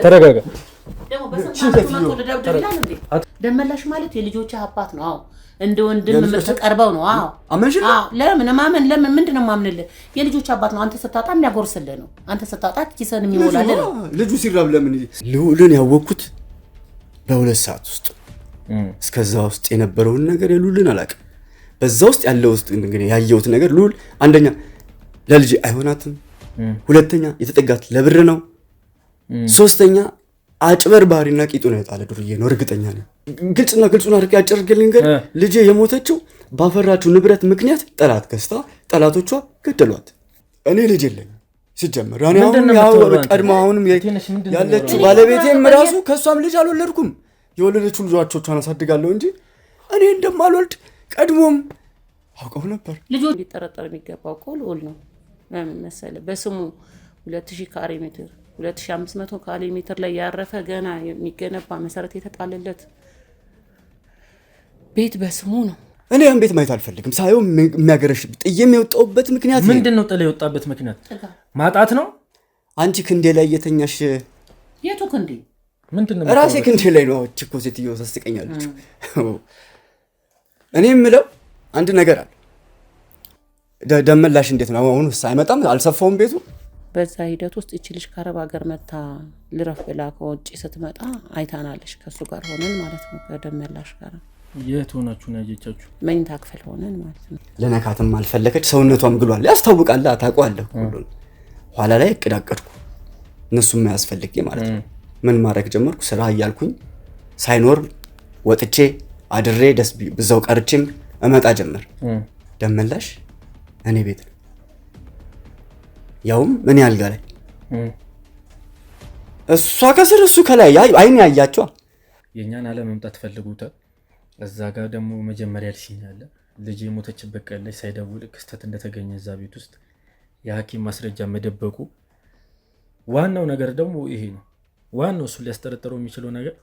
ተረጋጋ። ደመላሽ ማለት የልጆች አባት ነው። አዎ እንደ ወንድም ተቀርበው ነው። አዎ ለምን ምንድነው ማምንልህ? የልጆች አባት ነው። አንተ ስታጣ የሚያጎርስልህ ነው። አንተ ስታጣ ኪሰን የሚሞላልህ ነው። ልጁ ሲራብ ለምን ልዑልን ያወቅኩት በሁለት ሰዓት ውስጥ እስከዛ ውስጥ የነበረውን ነገር የልዑልን አላውቅም። በዛ ውስጥ ያለው ውስጥ እንግዲህ ያየሁት ነገር ልዑል አንደኛ ለልጅ አይሆናትም፣ ሁለተኛ የተጠጋት ለብር ነው፣ ሶስተኛ አጭበርባሪና ቂጡን ያጣለ ዱርዬ ነው። እርግጠኛ ነኝ። ግልጹን አድርጌ አጭርግልኝ ግን ልጄ የሞተችው ባፈራችው ንብረት ምክንያት ጠላት ገዝታ ጠላቶቿ ገደሏት። እኔ ልጅ የለኝም ሲጀመር። እኔ አሁንም ያለችው ባለቤቴም ራሱ ከሷም ልጅ አልወለድኩም። የወለደችው ልጆቿን አሳድጋለሁ እንጂ እኔ እንደማልወልድ ቀድሞም አውቀው ነበር። ልጆች ሊጠረጠር የሚገባው እኮ ልዑል ነው መሰለህ። በስሙ 2000 ካሬ ሜትር 2500 ካሬ ሜትር ላይ ያረፈ ገና የሚገነባ መሰረት የተጣለለት ቤት በስሙ ነው። እኔ ያን ቤት ማየት አልፈልግም። ሳየው የሚያገረሽ ጥዬም የወጣሁበት ምክንያት ምንድነው? ጥለ የወጣበት ምክንያት ማጣት ነው። አንቺ ክንዴ ላይ የተኛሽ የቱ ክንዴ? ምንድነው? ራሴ ክንዴ ላይ ነው። እኮ ሴትዮ ታስቀኛለች። እኔ የምለው አንድ ነገር አለ። ደመላሽ እንዴት ነው አሁን? ሳይመጣም አልሰፋውም ቤቱ። በዛ ሂደት ውስጥ እቺ ልጅ ከአረብ ሀገር መታ ልረፍ ብላ ከውጭ ስትመጣ አይታናለሽ። ከሱ ጋር ሆነን ማለት ነው። ከደመላሽ ጋር የት ሆናችሁ ነው ያየቻችሁ? መኝታ ክፍል ሆነን ማለት ነው። ለነካትም አልፈለከች። ሰውነቷም ግሏል። ያስታውቃል። ታውቀዋለህ ሁሉ። ኋላ ላይ እቅዳቀድኩ እነሱም ያስፈልጌ ማለት ነው። ምን ማድረግ ጀመርኩ? ስራ እያልኩኝ ሳይኖር ወጥቼ አድሬ ደስ ብዛው ቀርቼም እመጣ ጀመር። ደመላሽ እኔ ቤት ነው፣ ያውም ምን ያልጋ ላይ እሷ ከስር እሱ ከላይ አይን ያያቸዋ። የኛን አለ መምጣት ፈልጉታል። እዛ ጋር ደግሞ መጀመሪያ ልሽኛለ ልጅ የሞተችበት ቀን ላይ ሳይደውል ክስተት እንደተገኘ እዛ ቤት ውስጥ የሐኪም ማስረጃ መደበቁ። ዋናው ነገር ደግሞ ይሄ ነው። ዋናው እሱ ሊያስጠረጥረው የሚችለው ነገር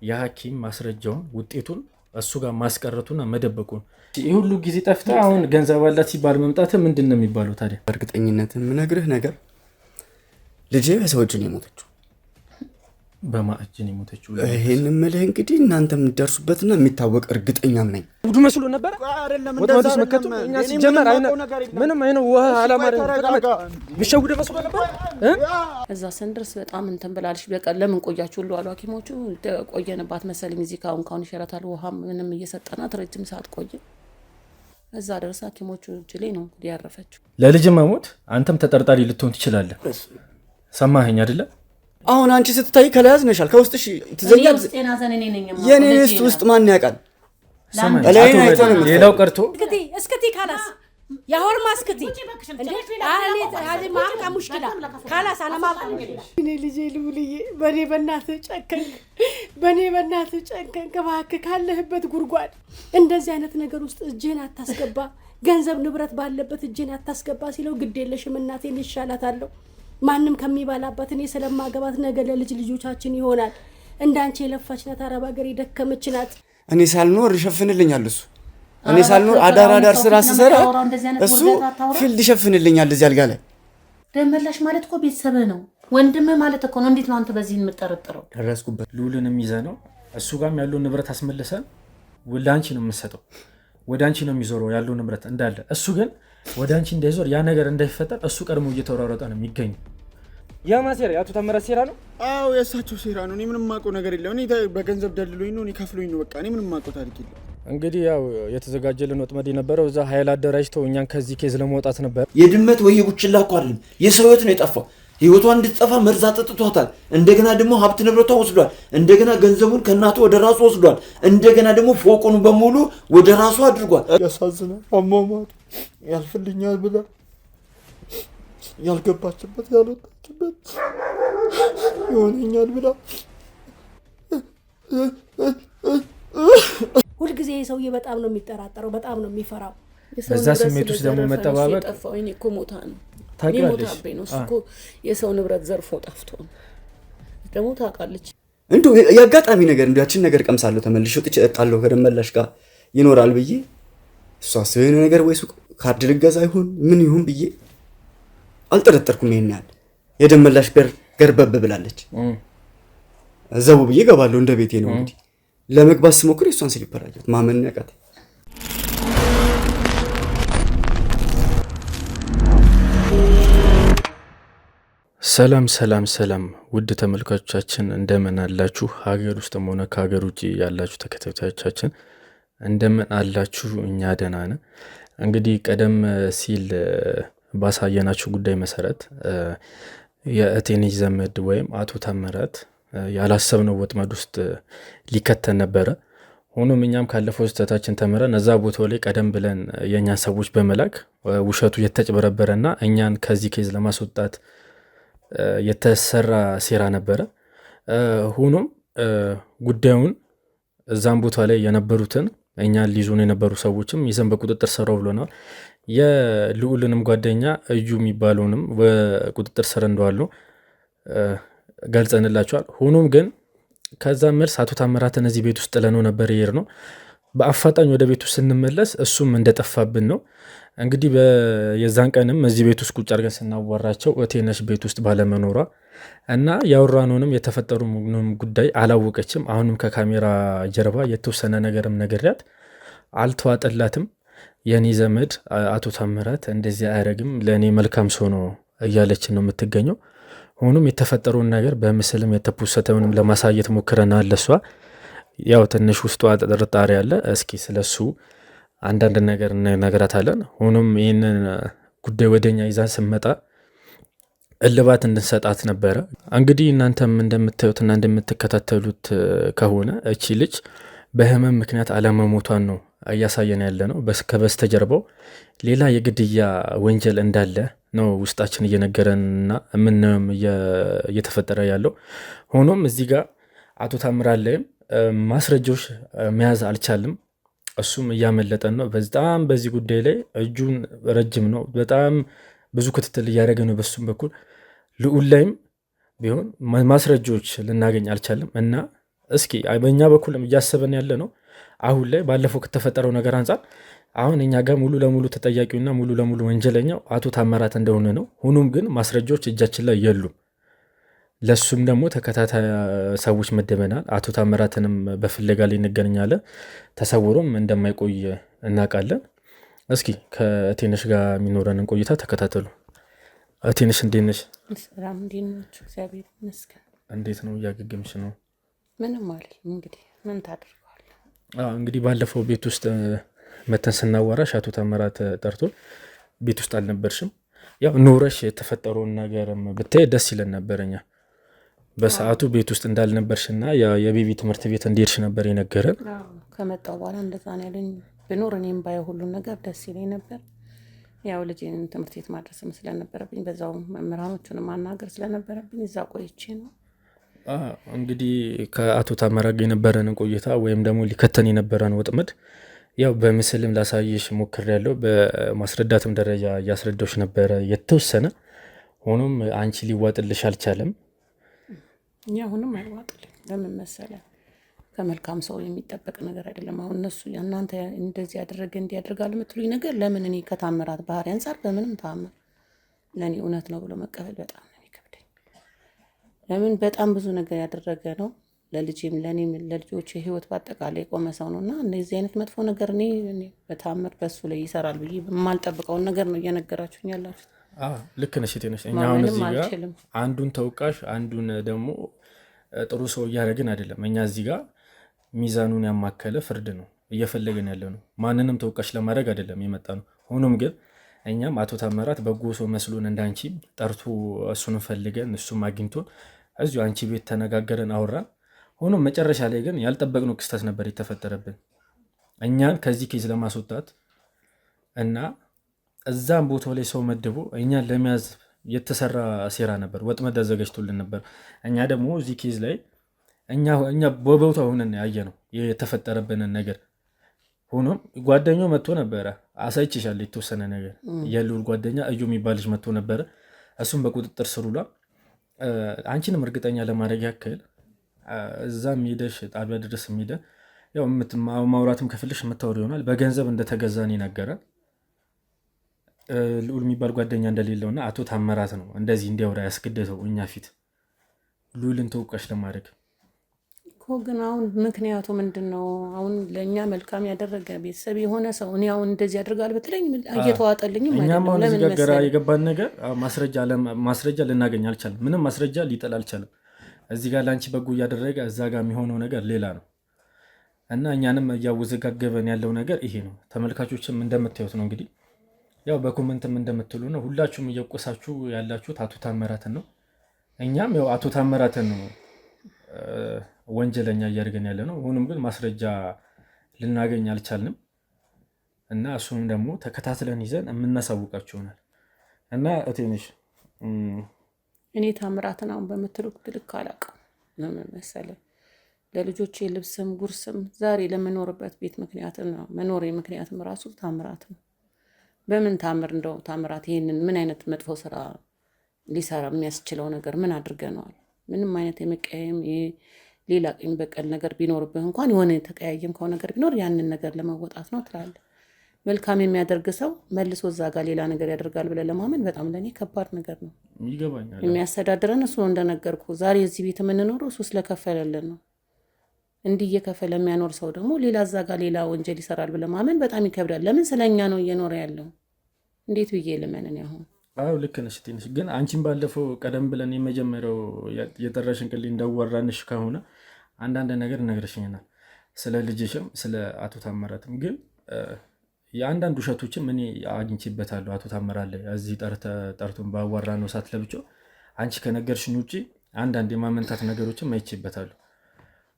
የሐኪም ማስረጃውን ውጤቱን እሱ ጋር ማስቀረቱና መደበቁ። ይሄ ሁሉ ጊዜ ጠፍታ አሁን ገንዘብ አላት ሲባል መምጣት ምንድነው የሚባለው ታዲያ? በእርግጠኝነት የምነግርህ ነገር ልጄ በሰው እጅ ነው የሞተችው። በማእጅን የሞተችው ይሄን ምልህ እንግዲህ እናንተ የምትደርሱበትና የሚታወቅ እርግጠኛም ነኝ። ውዱ መስሎ ነበር ወጥማዱስ መከቱ እኛ ሲጀመር ምንም አይነው ውሃ አላማረ ምሽጉደ መስሎ ነበር። እዛ ሰንደርስ በጣም እንትን ብላለሽ። በቃ ለምን ቆያችሁ ሁሉ አሉ ሐኪሞቹ። ቆየንባት መሰለኝ እዚህ ካሁን ይሸራታል ውሃ ምንም እየሰጠናት ረጅም ሰዓት ቆየ። እዛ ደርሳ ሐኪሞቹ እጅ ላይ ነው እንግዲህ ያረፈችው። ለልጅ መሞት አንተም ተጠርጣሪ ልትሆን ትችላለህ። ሰማኸኝ አይደለ? አሁን አንቺ ስትታይ ከላይ ያዝነሻል፣ ከውስጥሽ ትዘኛል። የኔ ውስጥ ማን ያውቃል? ሌላው ቀርቶ እስከቲ ካላስ ያሆር ማስከቲ እንዴ አለ ማምጣ ሙሽኪላ ካላስ አለማምጣ እኔ ልጄ ልውልዬ በኔ በእናትህ ጨከንክ። እባክህ ካለህበት ጉድጓድ እንደዚህ አይነት ነገር ውስጥ እጄን አታስገባ፣ ገንዘብ ንብረት ባለበት እጄን አታስገባ ሲለው ግድ የለሽም እናቴን ይሻላታለሁ ማንም ከሚባላባት እኔ ስለማገባት ነገ ለልጅ ልጆቻችን ይሆናል። እንዳንቺ የለፋች ናት፣ አረብ ሀገር የደከመች ናት። እኔ ሳልኖር ይሸፍንልኛል እሱ። እኔ ሳልኖር አዳር ስራ ስሰራ እሱ ፊልድ ይሸፍንልኛል እዚህ አልጋ ላይ። ደመላሽ ማለት እኮ ቤተሰብህ ነው፣ ወንድምህ ማለት እኮ ነው። እንዴት ነው አንተ በዚህ የምትጠረጥረው? ደረስኩበት። ልዑልን የሚይዘነው እሱ ጋርም ያለውን ንብረት አስመልሰን ወደ አንቺ ነው የምትሰጠው። ወደ አንቺ ነው የሚዞረው ያለው ንብረት እንዳለ። እሱ ግን ወደ አንቺ እንዳይዞር ያ ነገር እንዳይፈጠር እሱ ቀድሞ እየተወራረጠ ነው የሚገኝ። ያ ማሴራ ያቱ ተመረስ ሴራ ነው። አዎ የሳቸው ሴራ ነው። እኔ ምንም ማውቀው ነገር የለም። እኔ በገንዘብ ደልሎኝ ነው፣ እኔ ከፍሎኝ ነው። በቃ እኔ ምንም ማውቀው ታሪክ የለም። እንግዲህ ያው የተዘጋጀልን ወጥመድ የነበረው እዛ ኃይል አደራጅተው እኛን ከዚህ ኬዝ ለመውጣት ነበር። የድመት ወይ የቡችላ እኮ አይደለም የሰው ህይወት ነው የጠፋው። ህይወቷን እንድትጠፋ መርዝ አጠጥቷታል። እንደገና ደግሞ ሀብት ንብረቷ ወስዷል። እንደገና ገንዘቡን ከእናቱ ወደ ራሱ ወስዷል። እንደገና ደግሞ ፎቁን በሙሉ ወደ ራሱ አድርጓል። ያሳዝናል። አሟሟቱ ያልፍልኛል ብላ ያልገባችበት ያልወጣችበት ይሆነኛል ብላ ሁልጊዜ ሰውዬ በጣም ነው የሚጠራጠረው፣ በጣም ነው የሚፈራው። በዛ ስሜት ውስጥ ደግሞ መጠባበቅ ጠፋው። እኔ እኮ ሞታ ነው ታውቃለች ነው እኮ የሰው ንብረት ዘርፎ ጠፍቶ ደግሞ ታውቃለች። እንደው ያጋጣሚ ነገር ያችን ነገር ቀምሳለሁ ተመልሼ ወጥቼ እጣለሁ ከደመላሽ ጋር ይኖራል ብዬ እሷ ሰው ነገር ወይ ሱቅ ካርድ ልገዛ ይሆን ምን ይሁን ብዬ አልጠረጠርኩም። ይሄን ያህል የደመላሽ ገርበብ ብላለች። ዘቡ ብዬ ገባለሁ። እንደ ቤቴ ነው እንግዲህ ለመግባት ስሞክር የሷን ስሊፐር አየሁት። ማመን ያቃተኝ። ሰላም ሰላም ሰላም ውድ ተመልካቾቻችን እንደምን አላችሁ? ሀገር ውስጥም ሆነ ከሀገር ውጭ ያላችሁ ተከታታዮቻችን እንደምን አላችሁ? እኛ ደህና ነን። እንግዲህ ቀደም ሲል ባሳየናችሁ ጉዳይ መሰረት የእቴንሽ ዘመድ ወይም አቶ ታምራት ያላሰብነው ወጥመድ ውስጥ ሊከተን ነበረ። ሆኖም እኛም ካለፈው ስህተታችን ተምረን እዛ ቦታው ላይ ቀደም ብለን የእኛን ሰዎች በመላክ ውሸቱ የተጭበረበረና እኛን ከዚህ ኬዝ ለማስወጣት የተሰራ ሴራ ነበረ። ሆኖም ጉዳዩን እዛም ቦታ ላይ የነበሩትን እኛን ሊይዙን የነበሩ ሰዎችም ይዘን በቁጥጥር ስር ብሎናል። የልዑልንም ጓደኛ እዩ የሚባለውንም በቁጥጥር ስር እንደዋሉ ገልጸንላቸዋል። ሆኖም ግን ከዛ መልስ አቶ ታምራትን እዚህ ቤት ውስጥ ጥለነው ነበር ይሄድ ነው። በአፋጣኝ ወደ ቤቱ ስንመለስ እሱም እንደጠፋብን ነው። እንግዲህ የዛን ቀንም እዚህ ቤት ውስጥ ቁጭ አድርገን ስናዋራቸው እቴነሽ ቤት ውስጥ ባለመኖሯ እና ያወራነውንም የተፈጠሩ ጉዳይ አላወቀችም። አሁንም ከካሜራ ጀርባ የተወሰነ ነገርም ነግሬያት አልተዋጠላትም። የኔ ዘመድ አቶ ታምራት እንደዚህ አያደርግም፣ ለእኔ መልካም ሰው ነው እያለችን ነው የምትገኘው። ሆኖም የተፈጠረውን ነገር በምስልም የተፖሰተውንም ለማሳየት ሞክረናል። ለሷ ያው ትንሽ ውስጧ ጥርጣሬ አለ። እስኪ ስለሱ አንዳንድ ነገር እነግራታለን። ሆኖም ይህንን ጉዳይ ወደኛ ይዛን ስመጣ እልባት እንድንሰጣት ነበረ። እንግዲህ እናንተም እንደምታዩትና እንደምትከታተሉት ከሆነ እቺ ልጅ በህመም ምክንያት አለመሞቷን ነው እያሳየን ያለ ነው። ከበስተጀርባው ሌላ የግድያ ወንጀል እንዳለ ነው ውስጣችን እየነገረንና ምንም እየተፈጠረ ያለው። ሆኖም እዚህ ጋር አቶ ታምራት ላይም ማስረጃዎች መያዝ አልቻልም። እሱም እያመለጠን ነው። በጣም በዚህ ጉዳይ ላይ እጁን ረጅም ነው። በጣም ብዙ ክትትል እያደረገ ነው በሱም በኩል። ልዑል ላይም ቢሆን ማስረጃዎች ልናገኝ አልቻልም እና እስኪ በእኛ በኩልም እያሰበን ያለ ነው አሁን ላይ ባለፈው ከተፈጠረው ነገር አንጻር አሁን እኛ ጋር ሙሉ ለሙሉ ተጠያቂውና ሙሉ ለሙሉ ወንጀለኛው አቶ ታምራት እንደሆነ ነው። ሆኖም ግን ማስረጃዎች እጃችን ላይ የሉም። ለሱም ደግሞ ተከታታይ ሰዎች መደበናል። አቶ ታምራትንም በፍለጋ ላይ እንገናኛለን። ተሰውሮም እንደማይቆይ እናውቃለን። እስኪ ከእቴነሽ ጋር የሚኖረንን ቆይታ ተከታተሉ። እቴነሽ እንዴት ነሽ? ሰላም እንዴት ናችሁ? እግዚአብሔር ይመስገን። እንዴት ነው? እያገገምሽ ነው? ምንም አለኝ። እንግዲህ ምን ታደርገዋለህ? እንግዲህ ባለፈው ቤት ውስጥ መተን ስናዋራሽ አቶ ታምራት ጠርቶ ቤት ውስጥ አልነበርሽም። ያው ኖረሽ የተፈጠረውን ነገርም ብታይ ደስ ይለን ነበረኛ። በሰዓቱ ቤት ውስጥ እንዳልነበርሽና የቤቢ ትምህርት ቤት እንደሄድሽ ነበር የነገረን። ከመጣሁ በኋላ እንደዛ ነው ያለኝ። ብኖር እኔም ባየው ሁሉን ነገር ደስ ይለኝ ነበር። ያው ልጄን ትምህርት ቤት ማድረስም ስለነበረብኝ በዛው መምህራኖቹን ማናገር ስለነበረብኝ እዛ ቆይቼ ነው። እንግዲህ ከአቶ ታምራት ጋር የነበረንን ቆይታ ወይም ደግሞ ሊከተን የነበረን ወጥመድ ያው በምስልም ላሳየሽ ሞክሬያለሁ። በማስረዳትም ደረጃ እያስረዳሁሽ ነበረ የተወሰነ። ሆኖም አንቺ ሊዋጥልሽ አልቻለም። አሁንም አይዋጥልኝ። ለምን መሰለህ? ከመልካም ሰው የሚጠበቅ ነገር አይደለም። አሁን እነሱ እናንተ እንደዚህ ያደረገ እንዲያደርጋል የምትሉኝ ነገር ለምን እኔ ከታምራት ባህሪ አንጻር በምንም ታምር ለእኔ እውነት ነው ብሎ መቀበል በጣም ነው የሚከብደኝ። ለምን በጣም ብዙ ነገር ያደረገ ነው። ለልጄም ለእኔም ለልጆች ህይወት በአጠቃላይ የቆመ ሰው ነው እና እንደዚህ አይነት መጥፎ ነገር እኔ በታምር በሱ ላይ ይሰራል ብዬ የማልጠብቀውን ነገር ነው እየነገራችሁኝ ያላችሁ። ልክ ነሽ እቴነሽ። እኛ አሁን እዚህ ጋር አንዱን ተወቃሽ አንዱን ደግሞ ጥሩ ሰው እያደረግን አይደለም። እኛ እዚህ ጋር ሚዛኑን ያማከለ ፍርድ ነው እየፈለግን ያለ ነው። ማንንም ተወቃሽ ለማድረግ አይደለም የመጣ ነው። ሆኖም ግን እኛም አቶ ታምራት በጎ ሰው መስሎን እንዳንቺ ጠርቶ እሱን ፈልገን እሱም አግኝቶን እዚሁ አንቺ ቤት ተነጋገረን አወራን። ሆኖም መጨረሻ ላይ ግን ያልጠበቅነው ክስተት ነበር የተፈጠረብን። እኛን ከዚህ ኬዝ ለማስወጣት እና እዛም ቦታው ላይ ሰው መድቦ እኛን ለመያዝ የተሰራ ሴራ ነበር፣ ወጥመድ አዘጋጅቶልን ነበር። እኛ ደግሞ እዚህ ኬዝ ላይ እኛ በቦታው ሆነን ያየ ነው የተፈጠረብንን ነገር። ሆኖም ጓደኛው መጥቶ ነበረ፣ አሳይቼሻለሁ የተወሰነ ነገር። የልዑል ጓደኛ እዩ የሚባል ልጅ መጥቶ ነበረ። እሱም በቁጥጥር ስር ውሏል። አንቺንም እርግጠኛ ለማድረግ ያክል እዛም ሄደሽ ጣቢያ ድረስ ሄደ ያው ማውራትም ከፍልሽ የምታወሪ ይሆናል። በገንዘብ እንደተገዛን ይነገራል። ልዑል የሚባል ጓደኛ እንደሌለውና አቶ ታምራት ነው እንደዚህ እንዲያወራ ያስገደተው እኛ ፊት ልዑልን ተወቃሽ ለማድረግ እኮ። ግን አሁን ምክንያቱ ምንድን ነው? አሁን ለእኛ መልካም ያደረገ ቤተሰብ የሆነ ሰው እኔ አሁን እንደዚህ ያደርጋል በተለይ እየተዋጠልኝም እኛም አሁን ለምን እዚህ ጋር መሰለህ የገባን ነገር ማስረጃ ልናገኝ አልቻለም። ምንም ማስረጃ ሊጥል አልቻለም። እዚህ ጋር ለአንቺ በጎ እያደረገ እዛ ጋር የሚሆነው ነገር ሌላ ነው እና እኛንም እያወዘጋገበን ያለው ነገር ይሄ ነው። ተመልካቾችም እንደምታዩት ነው እንግዲህ ያው በኮመንትም እንደምትሉ ነው ሁላችሁም እየቆሳችሁ ያላችሁት አቶ ታምራትን ነው። እኛም ያው አቶ ታምራትን ነው ወንጀለኛ እያደረገን ያለ ነው። ሆኖም ግን ማስረጃ ልናገኝ አልቻልንም እና እሱንም ደግሞ ተከታትለን ይዘን የምናሳውቃችሁ ይሆናል እና እቴንሽ እኔ ታምራትን አሁን በምትሉት ልክ አላውቅም። ለምን መሰለህ ለልጆቼ ልብስም ጉርስም ዛሬ ለምኖርበት ቤት ምክንያት ነው። መኖሬ ምክንያትም ራሱ ታምራት ነው። በምን ታምር እንደው ታምራት ይሄንን ምን አይነት መጥፎ ስራ ሊሰራ የሚያስችለው ነገር ምን አድርገነዋል? ምንም አይነት የመቀየም ሌላ ቀኝ በቀል ነገር ቢኖርብህ እንኳን የሆነ የተቀያየምከው ነገር ቢኖር ያንን ነገር ለመወጣት ነው ትላለህ። መልካም የሚያደርግ ሰው መልሶ እዛ ጋር ሌላ ነገር ያደርጋል ብለህ ለማመን በጣም ለእኔ ከባድ ነገር ነው። ይገባኛል። የሚያስተዳድረን እሱ ነው እንደነገርኩ። ዛሬ እዚህ ቤት የምንኖረው እሱ ስለከፈለልን ነው። እንዲህ እየከፈለ የሚያኖር ሰው ደግሞ ሌላ እዛ ጋር ሌላ ወንጀል ይሰራል ብለህ ማመን በጣም ይከብዳል። ለምን ስለኛ ነው እየኖረ ያለው። እንዴት ብዬ ልመንን? ያሁን አዎ ልክ ነሽ ትንሽ ግን አንቺን ባለፈው ቀደም ብለን የመጀመሪያው የጠራሽን ቅሌ እንዳወራንሽ ከሆነ አንዳንድ ነገር እነግርሽኛል ስለ ልጅሽም ስለ አቶ ታምራትም። ግን የአንዳንድ ውሸቶችም እኔ አግኝቼበታለሁ። አቶ ታምራት ላይ እዚህ ጠርቶን ባወራ ነው ሰዓት ለብቻ አንቺ ከነገርሽኝ ውጭ አንዳንድ የማመንታት ነገሮችም አይቼበታለሁ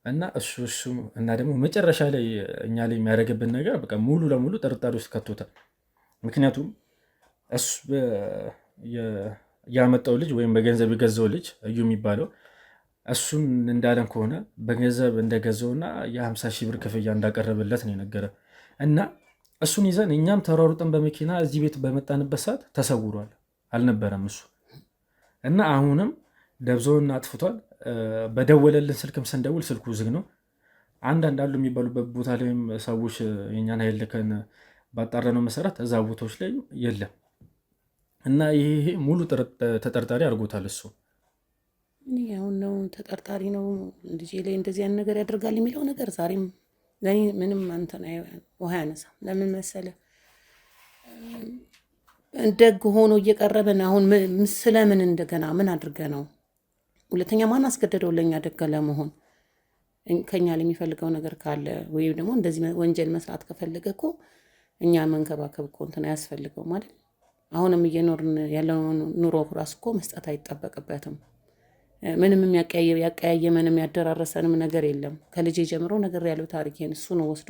እና እሱ እና ደግሞ መጨረሻ ላይ እኛ ላይ የሚያደርግብን ነገር በቃ ሙሉ ለሙሉ ጥርጣሬ ውስጥ ከቶታል። ምክንያቱም እሱ ያመጣው ልጅ ወይም በገንዘብ የገዛው ልጅ እዩ የሚባለው እሱን እንዳለን ከሆነ በገንዘብ እንደገዛውና የ50 ሺህ ብር ክፍያ እንዳቀረበለት ነው የነገረ እና እሱን ይዘን እኛም ተሯሩጠን በመኪና እዚህ ቤት በመጣንበት ሰዓት ተሰውሯል፣ አልነበረም እሱ እና አሁንም ደብዛውን አጥፍቷል። በደወለልን ስልክም ስንደውል ስልኩ ዝግ ነው። አንዳንድ አሉ የሚባሉበት ቦታ ላይም ሰዎች የኛን ኃይል ልከን ባጣራነው መሰረት እዛ ቦታዎች ላይ የለም እና ይሄ ሙሉ ተጠርጣሪ አድርጎታል እሱ። አሁን ነው ተጠርጣሪ ነው ልጄ ላይ እንደዚህ አይነት ነገር ያደርጋል የሚለው ነገር ዛሬም ለኔ ምንም አንተና ውሃ ያነሳም። ለምን መሰለህ ደግ ሆኖ እየቀረበን አሁን ስለምን እንደገና ምን አድርገ ነው? ሁለተኛ ማን አስገደደው ለኛ ደግ ለመሆን? ከኛ ላይ የሚፈልገው ነገር ካለ ወይም ደግሞ እንደዚህ ወንጀል መስራት ከፈለገ እኮ እኛ መንከባከብ እኮ እንትን አያስፈልገው ማለት። አሁንም እየኖርን ያለው ኑሮ ራስ እኮ መስጠት አይጠበቅበትም። ምንም ያቀያየመንም ያደራረሰንም ነገር የለም። ከልጄ ጀምሮ ነገር ያለው ታሪኬን እሱ ነው ወስዶ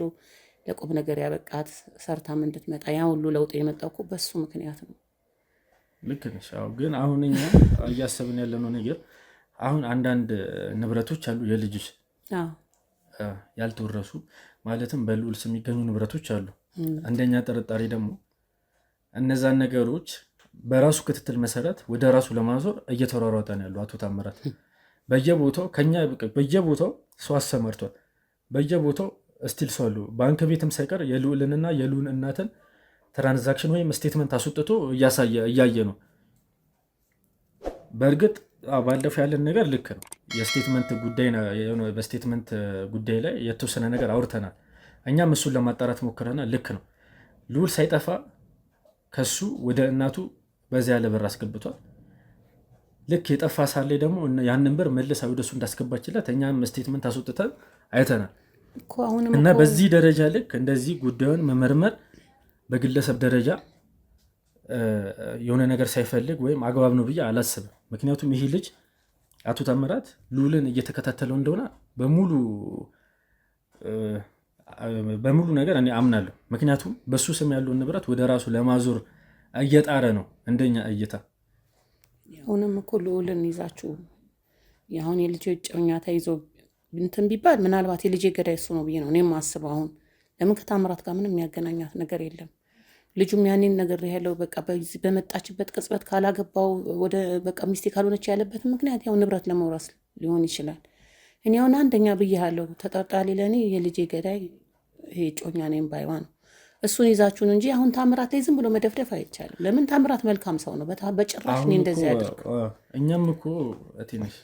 ለቁም ነገር ያበቃት ሰርታም እንድትመጣ ያ ሁሉ ለውጥ የመጣው እኮ በሱ ምክንያት ነው። ልክ ነሽ። ግን አሁን እኛ እያሰብን ያለነው ነገር አሁን አንዳንድ ንብረቶች አሉ የልጅሽ ያልተወረሱ ማለትም በልዑል ስም የሚገኙ ንብረቶች አሉ። አንደኛ ጥርጣሬ ደግሞ እነዛን ነገሮች በራሱ ክትትል መሰረት ወደ ራሱ ለማዞር እየተሯሯጠ ነው ያለው አቶ ታምራት። በየቦታው ሰው አሰማርቷል። በየቦታው ስቲል ሰው አሉ። ባንክ ቤትም ሳይቀር የልዑልንና የልዑል እናትን ትራንዛክሽን ወይም ስቴትመንት አስወጥቶ እያየ ነው። በእርግጥ ባለፈው ያለን ነገር ልክ ነው። የስቴትመንት ጉዳይ በስቴትመንት ጉዳይ ላይ የተወሰነ ነገር አውርተናል። እኛም እሱን ለማጣራት ሞክረናል። ልክ ነው። ልዑል ሳይጠፋ ከሱ ወደ እናቱ በዚያ ያለ ብር አስገብቷል። ልክ የጠፋ ሳለ ደግሞ ያንን ብር መልሳ ወደሱ እንዳስገባችለት እኛም ስቴትመንት አስወጥተን አይተናል። እና በዚህ ደረጃ ልክ እንደዚህ ጉዳዩን መመርመር በግለሰብ ደረጃ የሆነ ነገር ሳይፈልግ ወይም አግባብ ነው ብዬ አላስብም። ምክንያቱም ይህ ልጅ አቶ ታምራት ልዑልን እየተከታተለው እንደሆነ በሙሉ ነገር እኔ አምናለሁ። ምክንያቱም በሱ ስም ያለውን ንብረት ወደ ራሱ ለማዞር እየጣረ ነው እንደኛ እይታ። አሁንም እኮ ልዑልን ይዛችሁ አሁን የልጅ እጮኛ ተይዞ እንትን ቢባል ምናልባት የልጅ ገዳይ እሱ ነው ብዬ ነው እኔም አስበው። አሁን ለምን ከታምራት ጋር ምንም የሚያገናኛት ነገር የለም። ልጁም ያኔን ነገር ያለው በቃ በመጣችበት ቅጽበት ካላገባው ወደ በቃ ሚስቴ ካልሆነች ያለበት ምክንያት ያው ንብረት ለመውረስ ሊሆን ይችላል። እኔ አሁን አንደኛ ብያለሁ ተጠርጣሪ ለእኔ የልጄ ገዳይ ይሄ እጮኛ ነኝ ባይዋ ነው። እሱን ይዛችሁን እንጂ አሁን ታምራት ላይ ዝም ብሎ መደፍደፍ አይቻልም። ለምን ታምራት መልካም ሰው ነው። በጭራሽ እኔ እንደዚህ ያደርግ። እኛም እኮ ትንሽ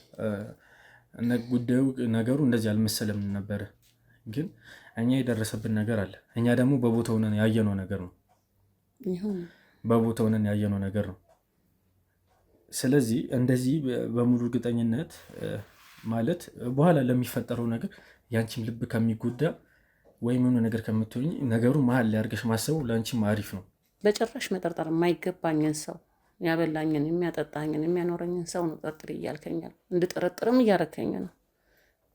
ጉዳዩ ነገሩ እንደዚህ አልመሰለም ነበረ፣ ግን እኛ የደረሰብን ነገር አለ። እኛ ደግሞ በቦታው ነን ያየነው ነገር ነው። በቦታው ነን ያየነው ነገር ነው። ስለዚህ እንደዚህ በሙሉ እርግጠኝነት ማለት በኋላ ለሚፈጠረው ነገር ያንቺም ልብ ከሚጎዳ ወይም የሆነ ነገር ከምትሆኝ ነገሩ መሀል ላይ አድርገሽ ማሰቡ ለአንቺም አሪፍ ነው። በጭራሽ መጠርጠር የማይገባኝን ሰው ያበላኝን፣ የሚያጠጣኝን፣ የሚያኖረኝን ሰው ነው ጠርጥር እያልከኛል። እንድጠረጥርም እያረከኝ ነው።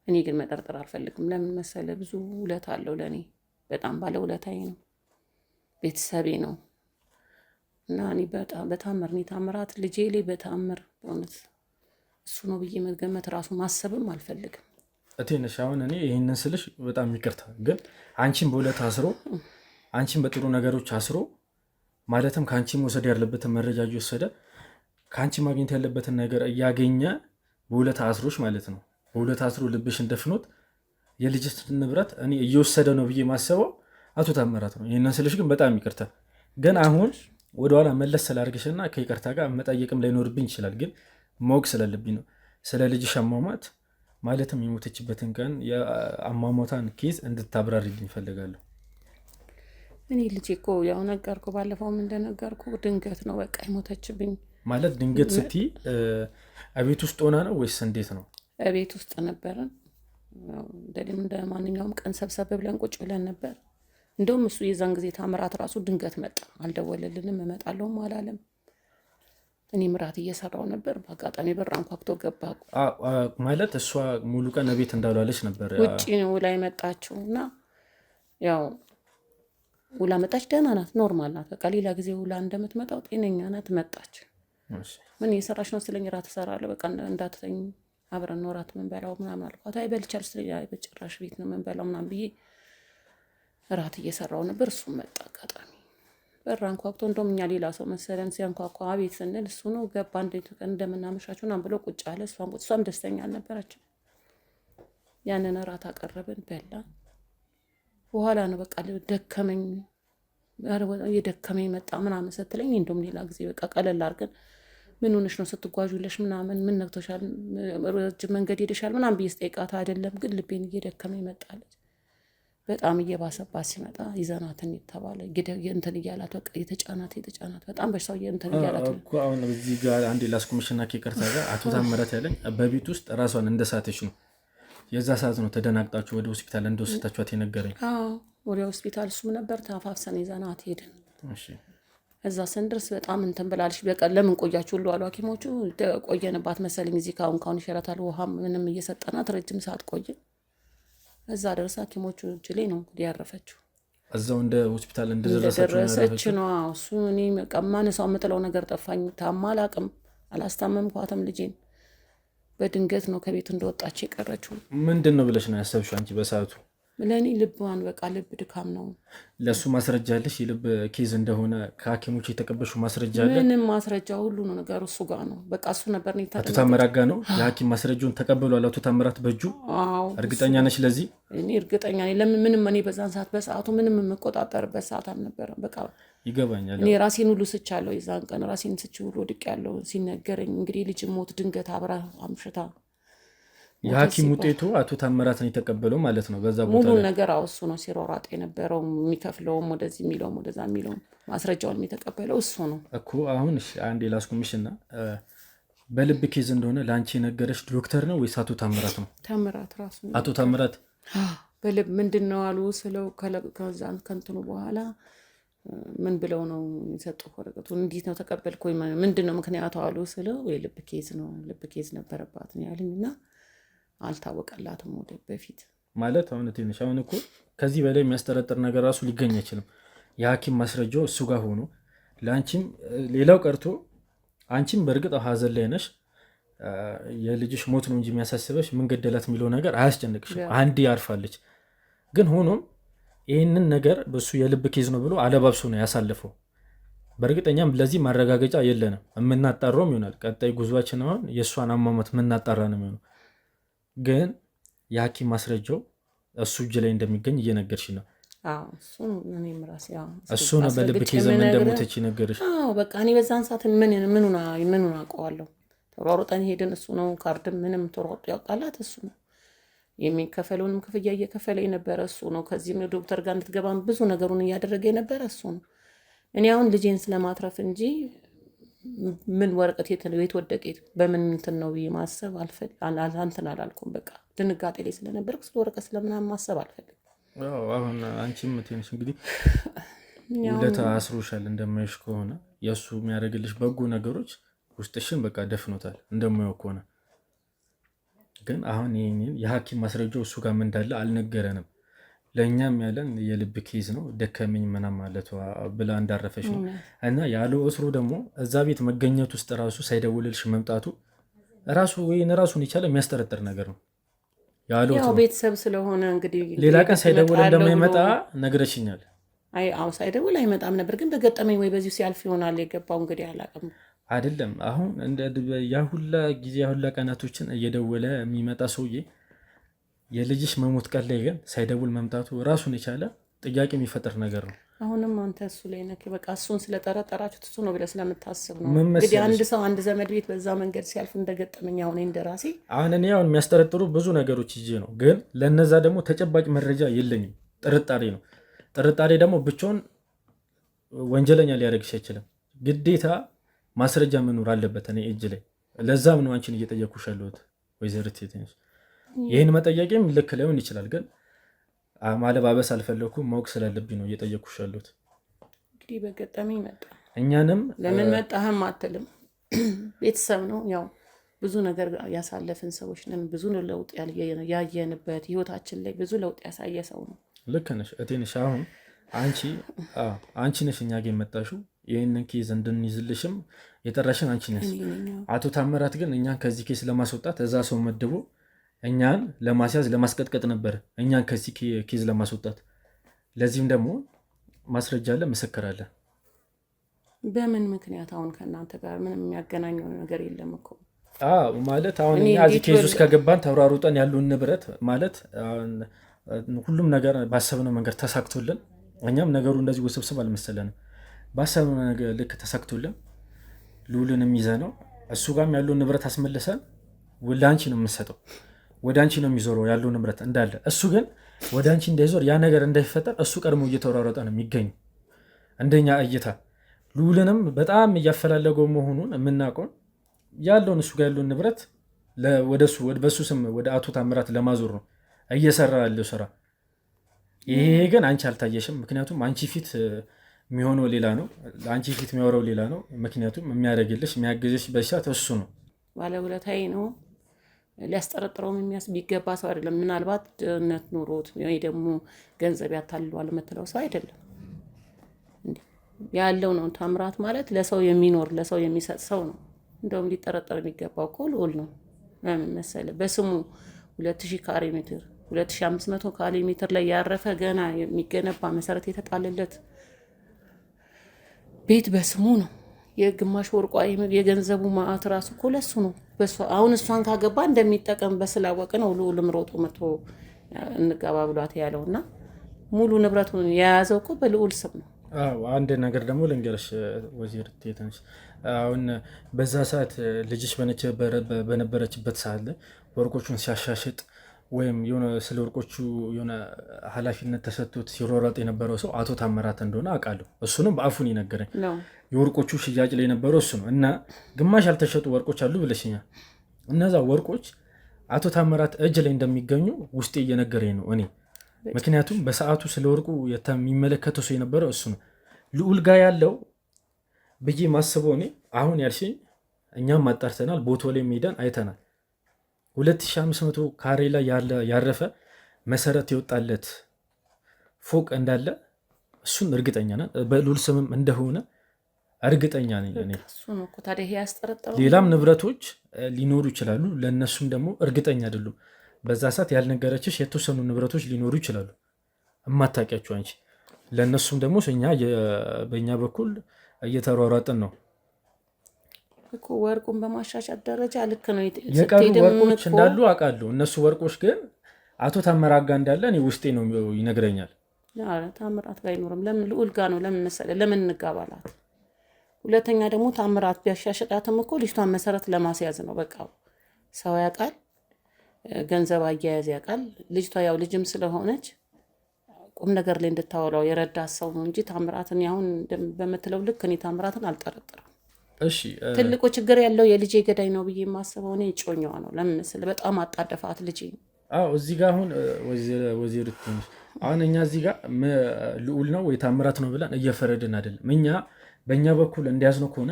እኔ ግን መጠርጠር አልፈልግም። ለምን መሰለ? ብዙ ውለታ አለው ለእኔ። በጣም ባለ ውለታዬ ነው፣ ቤተሰቤ ነው። እና እኔ በታምር እኔ ታምራት ልጄ ላይ በታምር በእውነት እሱ ነው ብዬ መገመት ራሱ ማሰብም አልፈልግም። እቴነሽ አሁን እኔ ይህንን ስልሽ በጣም ይቅርታ፣ ግን አንቺን በውለታ አስሮ አንቺን በጥሩ ነገሮች አስሮ ማለትም ከአንቺ መውሰድ ያለበትን መረጃ እየወሰደ ከአንቺ ማግኘት ያለበትን ነገር እያገኘ በውለታ አስሮች ማለት ነው። በውለታ አስሮ ልብሽን ደፍኖት የልጅት ንብረት እኔ እየወሰደ ነው ብዬ ማሰበው አቶ ታምራት ነው። ይህንን ስልሽ ግን በጣም ይቅርታ። ግን አሁን ወደኋላ መለስ ስላርግሽና ከይቅርታ ጋር መጠየቅም ላይኖርብኝ ይችላል። ግን ማወቅ ስላለብኝ ነው ስለ ልጅሽ አሟሟት ማለትም የሞተችበትን ቀን የአሟሟታን ኬዝ እንድታብራሪልኝ እፈልጋለሁ። እኔ ልጅ እኮ ያው ነገርኩ፣ ባለፈውም እንደነገርኩ ድንገት ነው በቃ የሞተችብኝ። ማለት ድንገት ስትይ እቤት ውስጥ ሆና ነው ወይስ እንዴት ነው? እቤት ውስጥ ነበርን። እንደ ማንኛውም ቀን ሰብሰብ ብለን ቁጭ ብለን ነበር። እንደውም እሱ የዛን ጊዜ ታምራት ራሱ ድንገት መጣ። አልደወለልንም፣ እመጣለሁም አላለም። እኔ ምራት እየሰራው ነበር። በአጋጣሚ በር አንኳኩቶ ገባ። ማለት እሷ ሙሉ ቀን ቤት እንዳሏለች ነበር። ውጭ ውላ የመጣችው እና ያው ውላ መጣች። ደህና ናት፣ ኖርማል ናት። በቃ ሌላ ጊዜ ውላ እንደምትመጣው ጤነኛ ናት። መጣች። ምን እየሰራች ነው ስለኝ፣ ራት እሰራለሁ፣ በቃ እንዳትተኝ አብረን ነው ራት ምንበላው ምናምን አልኳት። አይ በልቻል ስለኝ፣ አይ በጭራሽ ቤት ነው ምንበላው ምናምን ብዬ ራት እየሰራው ነበር። እሱም መጣ አጋጣሚ በር አንኳኩቶ። እንደውም እኛ ሌላ ሰው መሰለን። ሲያንኳኳ አቤት ስንል እሱ ነው ገባ። እንዴት ቀን እንደምናመሻቸው ናም ብሎ ቁጭ አለ። እሷም ደስተኛ አልነበረችም። ያንን ራት አቀረብን፣ በላ። በኋላ ነው በቃ ደከመኝ፣ የደከመኝ መጣ ምናምን ስትለኝ፣ እንደውም ሌላ ጊዜ በቃ ቀለል አድርገን ምን ሆነሽ ነው ስትጓዡለሽ ምናምን ምን ነግቶሻል፣ ረጅም መንገድ ሄደሻል ምናምን ብዬ ስጠይቃት አይደለም ግን ልቤን እየደከመኝ መጣለች። በጣም እየባሰባት ሲመጣ ይዘናትን የተባለ እንትን እያላት በቃ የተጫናት በጣም በሽታው እንትን እያላት እኮ። አሁን እዚህ ጋር አንዴ ላስቆምሽና ከይቅርታ ጋር አቶ ታምራት ያለኝ በቤት ውስጥ ራሷን እንደሳተች ነው። የዛ ሰዓት ነው ተደናግጣችሁ ወደ ሆስፒታል እንደወሰዳችኋት የነገረኝ። ወደ ሆስፒታል እሱም ነበር። ታፋፍሰን ይዘናት ሄድን። እዛ ስንደርስ በጣም እንትን ብላለች። በቃ ለምን ቆያችሁ ሁሉ አሉ ሐኪሞቹ። ቆየንባት መሰለኝ እዚህ ካሁን ይሸራታል ውሃ ምንም እየሰጠናት ረጅም ሰዓት ቆየን። እዛ ደረሰ ሐኪሞቹ እጅ ላይ ነው እንግዲህ ያረፈችው። እዛው እንደ ሆስፒታል እንደደረሰች ነው። እሱ እኔ ማነሳው የምጥለው ነገር ጠፋኝ። ታማ አላቅም፣ አላስታመምኳትም ልጄን። በድንገት ነው ከቤት እንደወጣች የቀረችው። ምንድን ነው ብለሽ ነው ያሰብሽው አንቺ በሰዓቱ? ለእኔ ልቧን በቃ ልብ ድካም ነው። ለእሱ ማስረጃ አለሽ? የልብ ኬዝ እንደሆነ ከሐኪሞች የተቀበልሽው ማስረጃ አለ? ምንም ማስረጃ ሁሉ ነው ነገሩ እሱ ጋር ነው። በቃ እሱ ነበር አቶ ታምራት ጋር ነው። የሐኪም ማስረጃውን ተቀበሏል አቶ ታምራት በእጁ? እርግጠኛ ነች ለዚህ? እኔ እርግጠኛ ነኝ። ለምን ምንም እኔ በዛን ሰዓት በሰዓቱ ምንም የምቆጣጠርበት ሰዓት አልነበረም። በቃ ይገባኛል። እኔ ራሴን ሁሉ ስቻለሁ። የዛን ቀን ራሴን ስች ሁሉ ወድቅ ያለው ሲነገረኝ እንግዲህ ልጅ ሞት ድንገት አብራ አምሽታ የሐኪም ውጤቱ አቶ ታምራትን የተቀበለው ማለት ነው። በዛ ቦታ ሙሉ ነገር እሱ ነው ሲሯሯጥ የነበረው። የሚከፍለውም ወደዚህ የሚለውም ወደዛ የሚለውም ማስረጃውን የተቀበለው እሱ ነው እኮ። አሁን አንዴ ላስቆምሽና በልብ ኬዝ እንደሆነ ለአንቺ የነገረሽ ዶክተር ነው ወይስ አቶ ታምራት ነው? ታምራት ራሱ አቶ ታምራት በልብ ምንድን ነው አሉ ስለው ከዛን ከንትኑ በኋላ ምን ብለው ነው የሰጡ ወረቀቱ? እንዴት ነው ተቀበልኩ ወይ ምንድን ነው ምክንያቱ አሉ ስለው የልብ ኬዝ ነው፣ ልብ ኬዝ ነበረባት ያለኝና አልታወቀላትም ወደ በፊት ማለት። አሁን ትንሽ አሁን እኮ ከዚህ በላይ የሚያስጠረጥር ነገር ራሱ ሊገኝ አይችልም። የሐኪም ማስረጃው እሱ ጋር ሆኖ ለአንቺም ሌላው ቀርቶ አንቺም በእርግጥ ሀዘን ላይ ነሽ። የልጅሽ ሞት ነው እንጂ የሚያሳስበሽ ምን ገደላት የሚለው ነገር አያስጨንቅሽ። አንዴ ያርፋለች። ግን ሆኖም ይህንን ነገር በሱ የልብ ኬዝ ነው ብሎ አለባብሶ ነው ያሳልፈው። በእርግጠኛም ለዚህ ማረጋገጫ የለንም። የምናጣራውም ይሆናል ቀጣይ ጉዟችን። አሁን የእሷን አሟሟት የምናጣራ ነው የሚሆነው። ግን የሐኪም ማስረጃው እሱ እጅ ላይ እንደሚገኝ እየነገርሽ ነው። እሱ ነው በልብ ኬዝ ምን እንደሞተች ነገርሽ? በቃ እኔ በዛን ሰዓት ምኑን አውቀዋለሁ? ተሯሩጠን ሄድን። እሱ ነው ካርድም ምንም ተሯሩጦ ያውጣላት እሱ ነው። የሚከፈለውንም ክፍያ እየከፈለ የነበረ እሱ ነው። ከዚህም ዶክተር ጋር እንድትገባም ብዙ ነገሩን እያደረገ የነበረ እሱ ነው። እኔ አሁን ልጄን ስለማትረፍ እንጂ ምን ወረቀት የተወደቀ በምን እንትን ነው ማሰብ እንትን አላልኩም። በቃ ድንጋጤ ላይ ስለነበርኩ ስለ ወረቀት ስለምናምን ማሰብ አልፈልግም። አሁን አንቺም ትንሽ እንግዲህ ውለታ አስሮሻል እንደማይሽ ከሆነ የእሱ የሚያደርግልሽ በጎ ነገሮች ውስጥሽን በቃ ደፍኖታል እንደማየው ከሆነ ግን አሁን የሐኪም ማስረጃው እሱ ጋር ምን እንዳለ አልነገረንም። ለእኛም ያለን የልብ ኬዝ ነው ደከመኝ ምናምን ማለት ብላ እንዳረፈች ነው። እና ያለው እስሩ ደግሞ እዛ ቤት መገኘት ውስጥ ራሱ ሳይደውልልሽ መምጣቱ ራሱን የቻለ የሚያስጠረጥር ነገር ነው። ያው ቤተሰብ ስለሆነ እንግዲህ ሌላ ቀን ሳይደውል እንደማይመጣ ነግረሽኛል። ሳይደውል አይመጣም ነበር፣ ግን በገጠመኝ ወይ በዚሁ ሲያልፍ ይሆናል የገባው። እንግዲህ አላውቅም አይደለም አሁን ያሁላ ጊዜ ያሁላ ቀናቶችን እየደወለ የሚመጣ ሰውዬ የልጅሽ መሞት ቀን ላይ ግን ሳይደውል መምጣቱ ራሱን የቻለ ጥያቄ የሚፈጥር ነገር ነው። አሁንም አንተ እሱ ላይ ነክ በቃ እሱን ስለጠረጠራችሁት እሱ ነው ብለህ ስለምታስብ ነው። እንግዲህ አንድ ሰው አንድ ዘመድ ቤት በዛ መንገድ ሲያልፍ እንደገጠመኝ አሁን እንደራሴ እኔ አሁን የሚያስጠረጥሩ ብዙ ነገሮች ይዤ ነው፣ ግን ለነዛ ደግሞ ተጨባጭ መረጃ የለኝም። ጥርጣሬ ነው። ጥርጣሬ ደግሞ ብቻውን ወንጀለኛ ሊያደርግሽ አይችልም። ግዴታ ማስረጃ መኖር አለበት እኔ እጅ ላይ። ለዛም ነው አንቺን እየጠየኩሽ ያለሁት ወይዘሪት ትንሽ። ይህን መጠየቅም ልክ ላይሆን ይችላል፣ ግን ማለባበስ አልፈለኩም። ማወቅ ስላለብኝ ነው እየጠየኩሽ ያለሁት። እንግዲህ በገጠመኝ መጣ። እኛንም ለምን መጣህም አትልም። ቤተሰብ ነው። ያው ብዙ ነገር ያሳለፍን ሰዎች ነን። ብዙ ለውጥ ያየንበት ህይወታችን ላይ ብዙ ለውጥ ያሳየ ሰው ነው። ልክ ነሽ እቴንሽ። አሁን አንቺ ነሽ እኛ ጋር የመጣሽው። ይህንን ኬዝ እንድንይዝልሽም የጠራሽን አንቺ ነሽ። አቶ ታምራት ግን እኛን ከዚህ ኬስ ለማስወጣት እዛ ሰው መድቦ እኛን ለማስያዝ ለማስቀጥቀጥ ነበር፣ እኛን ከዚህ ኬዝ ለማስወጣት። ለዚህም ደግሞ ማስረጃ አለ፣ ምስክር አለ። በምን ምክንያት? አሁን ከእናንተ ጋር ምንም የሚያገናኘው ነገር የለም እኮ ማለት አሁን እኛ እዚህ ኬዝ ውስጥ ከገባን ተሯሩጠን ያሉን ንብረት ማለት ሁሉም ነገር ባሰብነው መንገድ ተሳክቶልን፣ እኛም ነገሩ እንደዚህ ውስብስብ አልመሰለንም። ባሰብነው ነገር ልክ ተሳክቶልን ልዑልንም ይዘነው እሱ ጋርም ያለውን ንብረት አስመልሰን ወደ አንቺ ነው የምንሰጠው። ወደ አንቺ ነው የሚዞረው ያለው ንብረት እንዳለ። እሱ ግን ወደ አንቺ እንዳይዞር ያ ነገር እንዳይፈጠር እሱ ቀድሞ እየተወራረጠ ነው የሚገኙ። እንደኛ እይታ ልዑልንም በጣም እያፈላለገው መሆኑን የምናውቀው ያለውን እሱ ጋር ያለውን ንብረት በሱ ስም ወደ አቶ ታምራት ለማዞር ነው እየሰራ ያለው ስራ። ይሄ ግን አንቺ አልታየሽም። ምክንያቱም አንቺ ፊት የሚሆነው ሌላ ነው፣ አንቺ ፊት የሚያወራው ሌላ ነው። ምክንያቱም የሚያደርግልሽ የሚያግዝሽ በሻት እሱ ነው። ባለውለታዬ ነው። ሊያስጠረጥረውም ቢገባ ሰው አይደለም። ምናልባት ድህነት ኑሮት ወይ ደግሞ ገንዘብ ያታልሏል የምትለው ሰው አይደለም። ያለው ነው ታምራት ማለት ለሰው የሚኖር ለሰው የሚሰጥ ሰው ነው። እንደውም ሊጠረጠር የሚገባው እኮ ልዑል ነው። ለምን መሰለህ? በስሙ 2000 ካሬ ሜትር 2500 ካሬ ሜትር ላይ ያረፈ ገና የሚገነባ መሰረት የተጣለለት ቤት በስሙ ነው። የግማሽ ወርቋ የገንዘቡ ማዕት ራሱ እኮ ለሱ ነው። አሁን እሷን ካገባ እንደሚጠቀም በስላወቅ ነው ልዑልም ሮጦ መጥቶ እንጋባ ብሏት ያለውና ሙሉ ንብረቱን የያዘው እኮ በልዑል ስም ነው። አንድ ነገር ደግሞ ልንገርሽ ወይዘሮ ትንሽ፣ አሁን በዛ ሰዓት ልጅሽ በነበረችበት ሰዓት ላይ ወርቆቹን ሲያሻሽጥ ወይም የሆነ ስለ ወርቆቹ የሆነ ኃላፊነት ተሰጥቶት ሲሮረጥ የነበረው ሰው አቶ ታምራት እንደሆነ አውቃለሁ። እሱንም በአፉን ይነገረኝ። የወርቆቹ ሽያጭ ላይ የነበረው እሱ ነው። እና ግማሽ ያልተሸጡ ወርቆች አሉ ብለሽኛል። እነዛ ወርቆች አቶ ታምራት እጅ ላይ እንደሚገኙ ውስጤ እየነገረኝ ነው እኔ። ምክንያቱም በሰዓቱ ስለ ወርቁ የሚመለከተው ሰው የነበረው እሱ ነው። ልዑል ጋ ያለው ብዬ ማስበው እኔ አሁን ያልሽኝ እኛም አጣርተናል፣ ቦታው ላይ ሄደን አይተናል። 2500 ካሬ ላይ ያረፈ መሰረት የወጣለት ፎቅ እንዳለ እሱን እርግጠኛ ነን። በልዑል ስምም እንደሆነ እርግጠኛ ነኝ እኔ። ሌላም ንብረቶች ሊኖሩ ይችላሉ፣ ለእነሱም ደግሞ እርግጠኛ አይደሉም። በዛ ሰዓት ያልነገረችሽ የተወሰኑ ንብረቶች ሊኖሩ ይችላሉ እማታውቂያቸው አንቺ። ለእነሱም ደግሞ በእኛ በኩል እየተሯሯጥን ነው። ወርቁን በማሻሻት ደረጃ ልክ ነው። የቀሩ ወርቆች እንዳሉ አውቃለሁ። እነሱ ወርቆች ግን አቶ ታምራት ጋር እንዳለ እኔ ውስጤ ነው ይነግረኛል። ታምራት ጋር አይኖርም። ለምን ልዑል ጋር ነው? ለምን መሰለህ? ለምን እንጋባላት? ሁለተኛ ደግሞ ታምራት ቢያሻሽጣትም እኮ ልጅቷን መሰረት ለማስያዝ ነው። በቃ ሰው ያውቃል፣ ገንዘብ አያያዝ ያውቃል። ልጅቷ ያው ልጅም ስለሆነች ቁም ነገር ላይ እንድታወላው የረዳት ሰው ነው እንጂ ታምራትን አሁን በምትለው ልክ እኔ ታምራትን አልጠረጥርም። እሺ ትልቁ ችግር ያለው የልጄ ገዳይ ነው ብዬ የማስበው እኔ ጮኛዋ ነው። ለምን መሰለህ? በጣም አጣደፋት ልጄ። አዎ እዚህ ጋር አሁን ወይዘሪት አሁን እኛ እዚህ ጋር ልዑል ነው ወይ ታምራት ነው ብለን እየፈረድን አይደለም። እኛ በእኛ በኩል እንዲያዝነው ከሆነ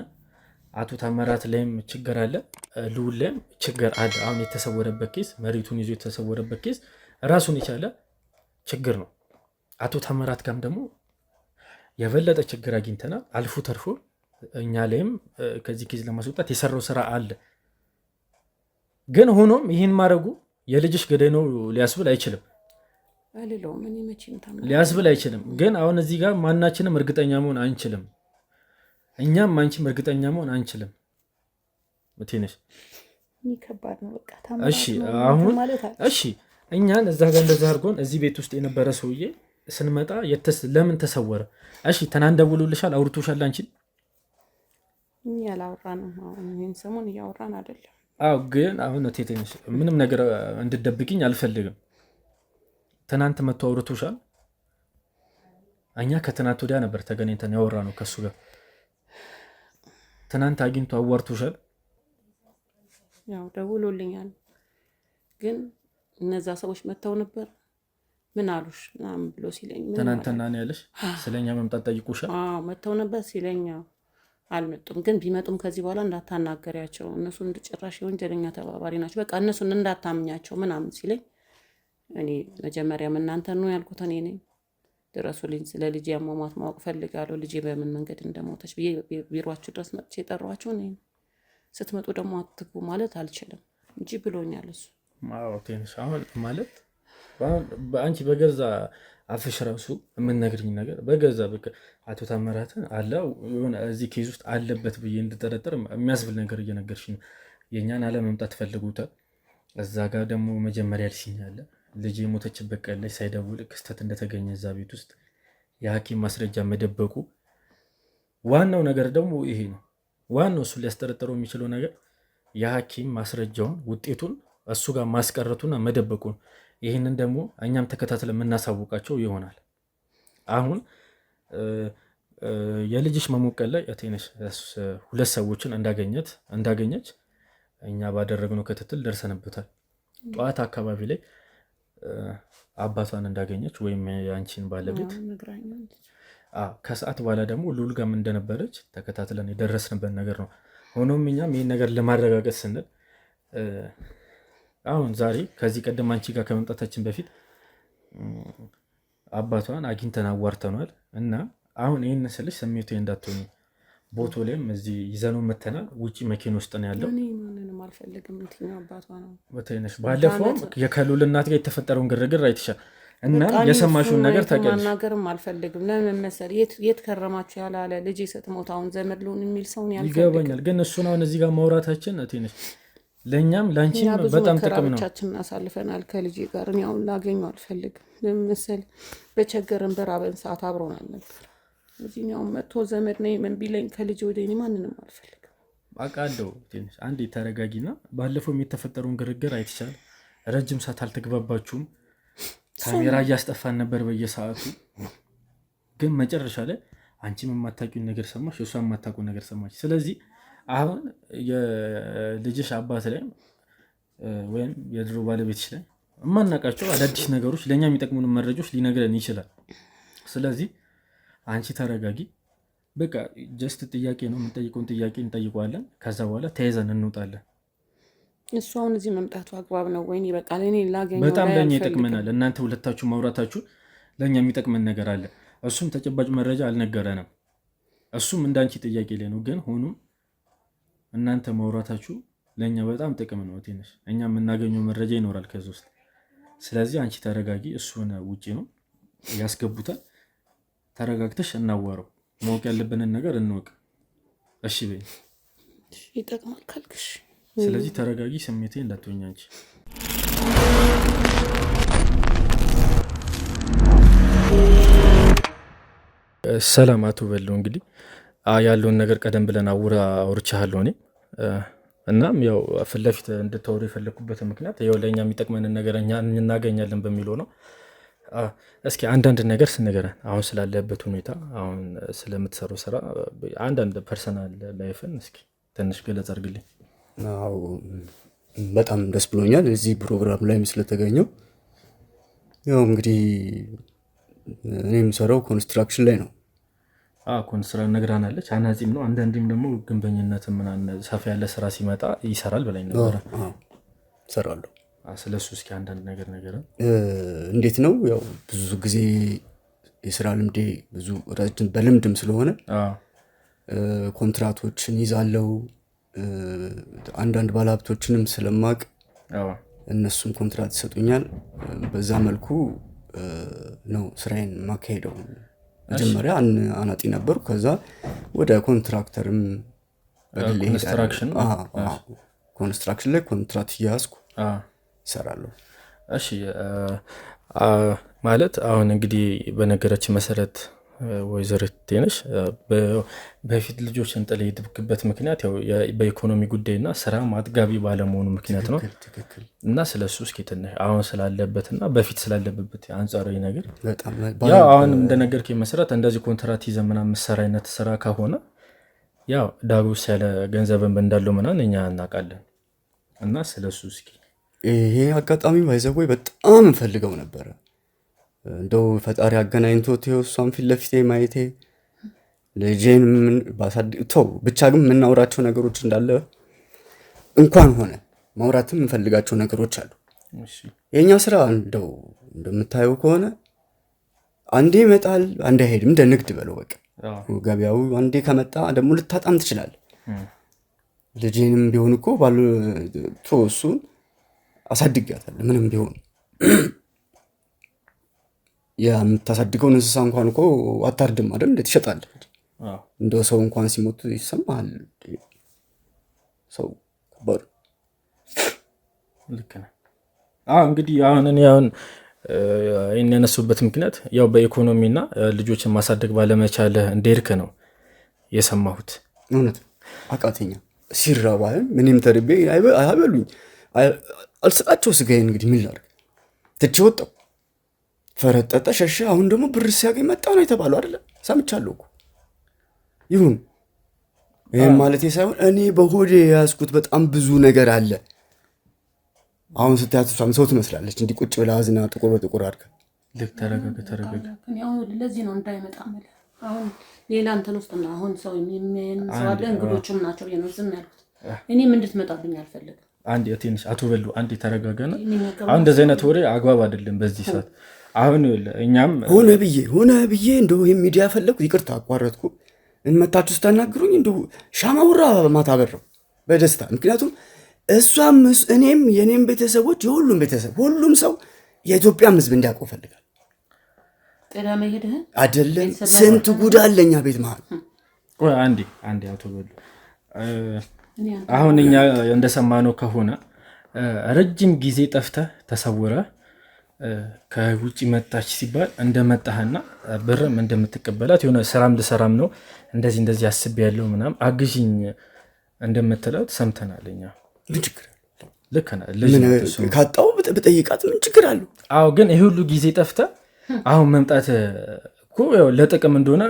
አቶ ታምራት ላይም ችግር አለ፣ ልዑል ላይም ችግር አለ። አሁን የተሰወረበት ኬስ፣ መሬቱን ይዞ የተሰወረበት ኬስ ራሱን የቻለ ችግር ነው። አቶ ታምራት ጋርም ደግሞ የበለጠ ችግር አግኝተናል። አልፎ ተርፎ እኛ ላይም ከዚህ ኬዝ ለማስወጣት የሰራው ስራ አለ። ግን ሆኖም ይህን ማድረጉ የልጅሽ ገዳይ ነው ሊያስብል አይችልም፣ ሊያስብል አይችልም። ግን አሁን እዚህ ጋር ማናችንም እርግጠኛ መሆን አንችልም። እኛም አንቺም እርግጠኛ መሆን አንችልም። ምትነሽ እሺ አሁን እሺ እኛን እዛ ጋር እንደዛ አድርጎን እዚህ ቤት ውስጥ የነበረ ሰውዬ ስንመጣ ለምን ተሰወረ? እሺ ትናንት ደውሎልሻል? አውርቶሻል? አንቺን ይህን ሰሞን እያወራን አይደለም። አዎ ግን አሁን እቴቴንሽ ምንም ነገር እንድደብቅኝ አልፈልግም። ትናንት መጥቶ አውርቶሻል? እኛ ከትናንት ወዲያ ነበር ተገናኝተን ያወራ ነው ከሱ ጋር። ትናንት አግኝቶ አዋርቶሻል? ያው ደውሎልኛል። ግን እነዛ ሰዎች መጥተው ነበር ምን አሉሽ ምናምን ብሎ ሲለኝ ትናንትና ነው ያለሽ? ስለኛ መምጣት ጠይቁሻል? አዎ መጥተው ነበር ሲለኝ አልመጡም። ግን ቢመጡም ከዚህ በኋላ እንዳታናገሪያቸው፣ እነሱ ጭራሽ የወንጀለኛ ተባባሪ ናቸው፣ በቃ እነሱን እንዳታምኛቸው ምናምን ሲለኝ እኔ መጀመሪያም እናንተ ነው ያልኩት እኔ ነኝ። ድረሱልኝ፣ ስለ ልጄ አሟሟት ማወቅ ፈልጋለሁ፣ ልጄ በምን መንገድ እንደሞተች ብዬ ቢሯችሁ ድረስ መጥቼ የጠሯችሁ እኔ። ስትመጡ ደግሞ አትግቡ ማለት አልችልም እንጂ ብሎኛል እሱ። አዎ ትንሽ አሁን ማለት በአንቺ በገዛ አፍሽ ራሱ የምንነግርኝ ነገር በገዛ አቶ ታምራትን አለ የሆነ እዚህ ኬዝ ውስጥ አለበት ብዬ እንድጠረጠር የሚያስብል ነገር እየነገርሽ ነው። የእኛን አለመምጣት ፈልጉታል። እዛ ጋር ደግሞ መጀመሪያ ልሽኛለ ልጅ የሞተችበት ቀን ላይ ሳይደውል ክስተት እንደተገኘ እዛ ቤት ውስጥ የሐኪም ማስረጃ መደበቁ ዋናው ነገር ደግሞ ይሄ ነው። ዋናው እሱ ሊያስጠረጥረው የሚችለው ነገር የሐኪም ማስረጃውን ውጤቱን እሱ ጋር ማስቀረቱና መደበቁን። ይህንን ደግሞ እኛም ተከታትለ የምናሳውቃቸው ይሆናል። አሁን የልጅሽ መሞቀል ላይ እቴነሽ ሁለት ሰዎችን እንዳገኘች እኛ ባደረግነው ክትትል ደርሰንበታል። ጠዋት አካባቢ ላይ አባቷን እንዳገኘች ወይም የአንቺን ባለቤት፣ ከሰዓት በኋላ ደግሞ ልዑል ጋርም እንደነበረች ተከታትለን የደረስንበት ነገር ነው። ሆኖም እኛም ይህን ነገር ለማረጋገጥ ስንል አሁን ዛሬ ከዚህ ቀደም አንቺ ጋር ከመምጣታችን በፊት አባቷን አግኝተን አዋርተኗል እና አሁን ይህን ስልሽ ስሜቱ እንዳትሆኝ ቦቶ ላይም እዚህ ይዘነው መተናል። ውጭ መኪና ውስጥ ነው ያለው። ባለፈውም የከሉል እናት ጋር የተፈጠረውን ግርግር አይተሻል እና የሰማሽውን ነገር ታውቂያለሽ። መናገርም አልፈልግም። ለምን መሰለኝ የት ከረማችሁ ያላለ ልጄ ስትሞት አሁን ዘመድ ልሆን የሚል ሰውን ይገባኛል። ግን እሱን አሁን እዚህ ጋር ማውራታችን እቴነሽ ለእኛም ለአንቺም በጣም ጥቅም ነው። ብዙ አሳልፈናል ከልጄ ጋር። እኔ አሁን ላገኘው አልፈልግም። ለምን መሰለኝ በቸገረን በራበን ሰዓት አብሮናል ነበር። እዚህኛው መጥቶ ዘመድ ነኝ ምን ቢለኝ ከልጄ ወደ እኔ ማንንም አልፈልግም። አውቃለሁ። ትንሽ አንዴ ተረጋጊና፣ ባለፈው የተፈጠረውን ግርግር አይተሻል። ረጅም ሰዓት አልተግባባችሁም። ካሜራ እያስጠፋን ነበር በየሰዓቱ። ግን መጨረሻ ላይ አንቺም የማታውቂውን ነገር ሰማሽ፣ እሷ የማታውቀውን ነገር ሰማች። ስለዚህ አሁን የልጅሽ አባት ላይ ወይም የድሮ ባለቤትሽ ላይ የማናውቃቸው አዳዲስ ነገሮች ለእኛ የሚጠቅሙን መረጃዎች ሊነግረን ይችላል። ስለዚህ አንቺ ተረጋጊ። በቃ ጀስት ጥያቄ ነው፣ የምንጠይቀውን ጥያቄ እንጠይቀዋለን። ከዛ በኋላ ተያይዘን እንውጣለን። እሱ አሁን እዚህ መምጣቱ አግባብ ነው ወይ? በቃ ለእኔ ላገኘው በጣም ለእኛ ይጠቅመናል። እናንተ ሁለታችሁ ማውራታችሁ ለእኛ የሚጠቅመን ነገር አለ። እሱም ተጨባጭ መረጃ አልነገረንም። እሱም እንዳንቺ ጥያቄ ላይ ነው። ግን ሆኖም እናንተ ማውራታችሁ ለእኛ በጣም ጥቅም ነው። ትንሽ እኛ የምናገኘው መረጃ ይኖራል ከዚ ውስጥ። ስለዚህ አንቺ ተረጋጊ። እሱን ውጪ ነው ያስገቡታል። ተረጋግተሽ እናዋረው። ማወቅ ያለብንን ነገር እንወቅ። እሺ በይ። ይጠቅማል ካልክሽ። ስለዚህ ተረጋጊ። ስሜቴ እንዳትሆኝ አንቺ ሰላም አቶ በለው እንግዲህ ያለውን ነገር ቀደም ብለን አውርቻለሁ እኔ እናም ያው ፊት ለፊት እንድታወሩ የፈለኩበት ምክንያት ያው ለእኛ የሚጠቅመንን ነገር እኛ እናገኛለን በሚለው ነው። እስኪ አንዳንድ ነገር ስንገረን አሁን ስላለበት ሁኔታ አሁን ስለምትሰራው ስራ አንዳንድ ፐርሰናል ላይፍን እስኪ ትንሽ ገለጽ አድርግልኝ። አዎ በጣም ደስ ብሎኛል እዚህ ፕሮግራም ላይ ስለተገኘው። ያው እንግዲህ እኔ የምሰራው ኮንስትራክሽን ላይ ነው። ኮንስትራክሽን ነግራናለች። አናጺም ነው አንዳንዴም ደግሞ ግንበኝነት ምናምን ሰፋ ያለ ስራ ሲመጣ ይሰራል በላይ ነበር። እሰራለሁ። ስለሱ እስኪ አንዳንድ ነገር እንዴት ነው ያው ብዙ ጊዜ የስራ ልምዴ ብዙ ረጅም በልምድም ስለሆነ ኮንትራቶችን ይዛለው አንዳንድ ባለሀብቶችንም ስለማቅ እነሱም ኮንትራት ይሰጡኛል። በዛ መልኩ ነው ስራዬን ማካሄደው። መጀመሪያ አናጢ ነበርኩ። ከዛ ወደ ኮንትራክተርም ኮንስትራክሽን ላይ ኮንትራት እያያዝኩ እሰራለሁ። እሺ ማለት አሁን እንግዲህ በነገራችን መሰረት ወይዘሪት ቴነሽ በፊት ልጆችን ጥለ የሄድክበት ምክንያት ያው በኢኮኖሚ ጉዳይና ስራ ማጥጋቢ ባለመሆኑ ምክንያት ነው እና ስለሱ እስኪ ትንሽ አሁን ስላለበትና በፊት ስላለበት አንጻራዊ ነገር ያው አሁን እንደነገርከኝ መሰረት እንደዚህ ኮንትራት ይዘህ ምናምን መሰራ አይነት ስራ ከሆነ ያው ዳጉስ ያለ ገንዘብን እንዳለው ምናምን እኛ እናውቃለን እና ስለሱ እስኪ ይሄ አጋጣሚ ባይዘወይ በጣም እንፈልገው ነበረ። እንደው ፈጣሪ አገናኝቶት እሷን ፊት ለፊቴ ማየቴ ልጄን ባሳድግተው ብቻ ግን የምናወራቸው ነገሮች እንዳለ እንኳን ሆነ ማውራትም እንፈልጋቸው ነገሮች አሉ። የኛ ስራ እንደው እንደምታየው ከሆነ አንዴ ይመጣል አንዴ አይሄድም። እንደ ንግድ በለው በቃ ገበያው አንዴ ከመጣ ደግሞ ልታጣም ትችላለህ። ልጄንም ቢሆን እኮ ባሉ እሱን አሳድጋታለሁ ምንም ቢሆን የምታሳድገውን እንስሳ እንኳን እኮ አታርድም አይደል? እንዴት ትሸጣለህ? እንደው ሰው እንኳን ሲሞት ይሰማል። ሰው ከባድ ልክ ነህ። እንግዲህ አሁን እኔ ያነሱበት ምክንያት ያው በኢኮኖሚና ልጆችን ማሳደግ ባለመቻልህ እንደሄድክ ነው የሰማሁት። እውነት አቃተኛ ሲራባል ምንም ተርቤ አይበሉኝ አልሰጣቸው ስጋዬን እንግዲህ ምን ላድርግ ትቼ ወጣሁ። ፈረጠጠ ሸሸ። አሁን ደግሞ ብር ሲያገኝ መጣ ነው የተባለው አይደለ? ሰምቻለሁ እኮ ይሁን። ይሄን ማለት ሳይሆን እኔ በሆዴ ያዝኩት በጣም ብዙ ነገር አለ። አሁን ስታያት እሷም ሰው ትመስላለች እንዲህ ቁጭ ብላ አዝና ጥቁር በጥቁር አድርጋ። ልክ ተረጋጋ። ያው ለዚህ ነው እንዳይመጣ ማለት አሁን ሌላ እንትን ውስጥ ነው አሁን ሰው የሚያየን ሰው አለ። እንግዶችም ናቸው ዝም ያልኩት እኔ ምን እንድትመጣብኝ አልፈልግም። አንድ የቴንሽ አቶ በሉ አንድ ተረጋጋና አሁን እንደዚህ አይነት ወሬ አግባብ አይደለም በዚህ ሰዓት። አሁን እኛም ሆነ ብዬ እንደው የሚዲያ ፈለኩ ይቅርታ አቋረጥኩ። እንመታችሁ ስታናግሩኝ እንደው ሻማውራ ማታ በረው በደስታ ምክንያቱም እሷም እኔም የኔም ቤተሰቦች የሁሉም ቤተሰብ ሁሉም ሰው የኢትዮጵያም ሕዝብ እንዲያውቀው ፈልጋል። ጤና መሄድህ አይደለም ስንት ጉድ አለኛ ቤት መሃል። አንዴ አቶ በሉ አሁን እኛ እንደሰማነው ከሆነ ረጅም ጊዜ ጠፍተህ ተሰውረህ ከውጭ መጣች ሲባል እንደመጣህና ብርም እንደምትቀበላት የሆነ ስራም ልሰራም ነው እንደዚህ አስቤያለሁ ምናምን አግዥኝ እንደምትላት ሰምተናል እኛ። ምን ችግር አለው? ልክ ነህ። ካጣው ብጠይቃት ምን ችግር አለው? አዎ ግን ይሄ ሁሉ ጊዜ ጠፍተህ አሁን መምጣት እኮ ለጥቅም እንደሆነ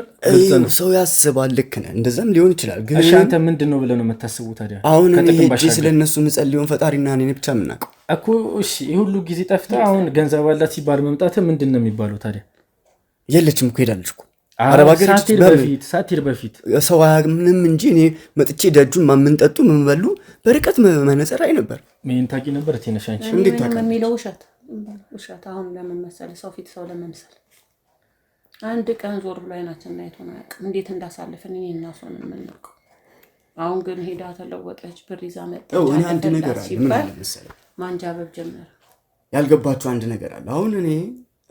ሰው ያስባል። ልክ ነህ። እንደዛም ሊሆን ይችላል። ግን እሺ አንተ ምንድን ነው ብለህ ነው የምታስቡ ታዲያ? አሁን እኔ ስለነሱ ምጸልየውን ፈጣሪና እኔ ብቻ የምናውቀው እኮ። እሺ ይሄ ሁሉ ጊዜ ጠፍተህ አሁን ገንዘብ አላት ሲባል መምጣት ምንድን ነው የሚባለው ታዲያ? የለችም እኮ ሄዳለች እኮ አረብ ሀገር ሳትሄድ በፊት ሰው ምንም እንጂ እኔ መጥቼ ደጁን ማምንጠጡ ምንበሉ በርቀት መነጽር አይ ነበር። ምን ታውቂ ነበር? ትንሽ አንቺ እንዴት ታውቂ? የሚለው ውሸት አሁን ለምን መሰለህ ሰው ፊት ሰው ለመምሰል አንድ ቀን ዞር ብሎ አይናችን አይቶን አያውቅም። እንዴት እንዳሳልፈን እኔ እና እሱ ነው የምናውቀው። አሁን ግን ሄዳ ተለወጠች፣ ብር ይዛ መጣች። አንድ ነገር አለ። ምን አለ መሰለህ ማንጃበብ ጀመረ። ያልገባችሁ አንድ ነገር አለ። አሁን እኔ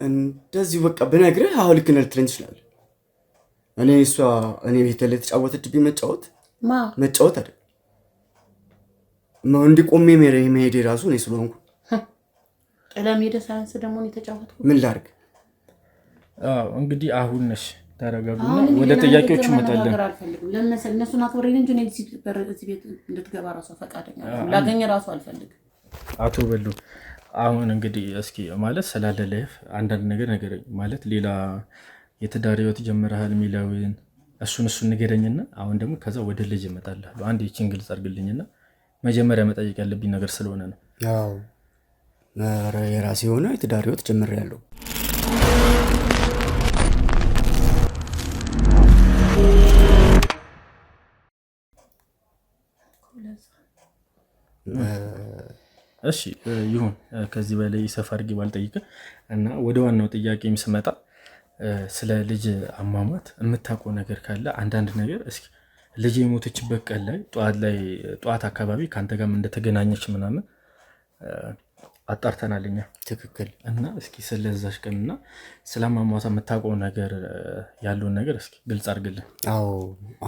እንደዚህ በቃ ብነግርህ አሁን ልክ ነህ ልትለኝ ትችላለህ። እኔ ቤት ላይ ተጫወተችብኝ መጫወት አይደል እንዲቆሜ መሄድ የራሱ እኔ ስለሆንኩ ጥለም ሄደ ሳያንስ ደግሞ የተጫወትኩ ምን ላድርግ? እንግዲህ አሁን ነሽ ተረጋጉና ወደ ጥያቄዎቹ መጣለን። እነሱን አክብሬ እንጂ እዚህ ቤት እንድትገባ ራሱ ፈቃደኛ ላገኘ ራሱ አልፈልግም። አቶ በሉ አሁን እንግዲህ እስኪ ማለት ስላለ ላይፍ አንዳንድ ነገር ማለት ሌላ የትዳር ህይወት ጀምረሃል የሚለውን እሱን ንገረኝና አሁን ደግሞ ከዛ ወደ ልጅ እመጣለሁ። አንድ ይህችን ግልጽ አድርግልኝና መጀመሪያ መጠየቅ ያለብኝ ነገር ስለሆነ ነው። ያው የራሴ የሆነ የትዳር ህይወት ጀምሬያለሁ። እሺ ይሁን፣ ከዚህ በላይ ሰፋ አድርጌ ባልጠይቅህ እና ወደ ዋናው ጥያቄም ስመጣ ስለ ልጅ አሟሟት የምታውቀው ነገር ካለ አንዳንድ ነገር እስኪ። ልጅ የሞተችበት ቀን ላይ ጠዋት አካባቢ ከአንተ ጋርም እንደተገናኘች ምናምን አጣርተናል እኛ። ትክክል። እና እስኪ ስለዛች ቀንና ስለ አሟሟቷ የምታውቀው ነገር ያለውን ነገር እስኪ ግልጽ አድርግልን። አዎ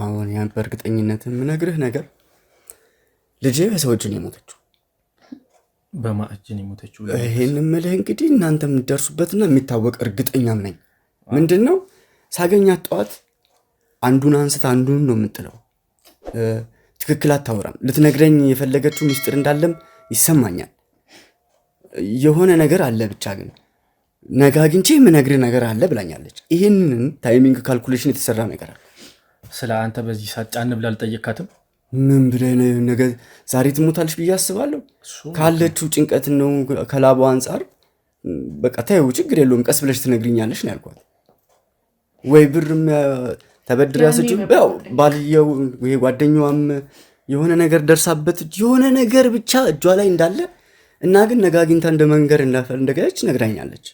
አሁን ያን በእርግጠኝነት የምነግርህ ነገር ልጄ በሰው እጅ ነው የሞተችው። በማእጅን የሞተችው? ይሄን የምልህ እንግዲህ እናንተ የምትደርሱበትና የሚታወቅ እርግጠኛም ነኝ። ምንድን ነው ሳገኛት ጠዋት አንዱን አንስት አንዱን ነው የምጥለው። ትክክል አታወራም። ልትነግረኝ የፈለገችው ሚስጥር እንዳለም ይሰማኛል። የሆነ ነገር አለ ብቻ ግን ነገ አግኝቼ የምነግርህ ነገር አለ ብላኛለች። ይህንን ታይሚንግ ካልኩሌሽን የተሰራ ነገር አለ። ስለ አንተ በዚህ ሰዓት ጫን ብላ አልጠየካትም? ምን ብለህ ነው ነገ ዛሬ ትሞታለች ብዬ አስባለሁ። ካለችው ጭንቀት ነው ከላቧ አንጻር በቃ ታየው ችግር የለውም ቀስ ብለሽ ትነግሪኛለሽ ነው ያልኳት። ወይ ብርም ተበድር ያስጭው ያው ባልየው ወይ ጓደኛዋም የሆነ ነገር ደርሳበት የሆነ ነገር ብቻ እጇ ላይ እንዳለ እና ግን ነገ አግኝታ እንደ መንገር እንደገለች ነግራኛለች።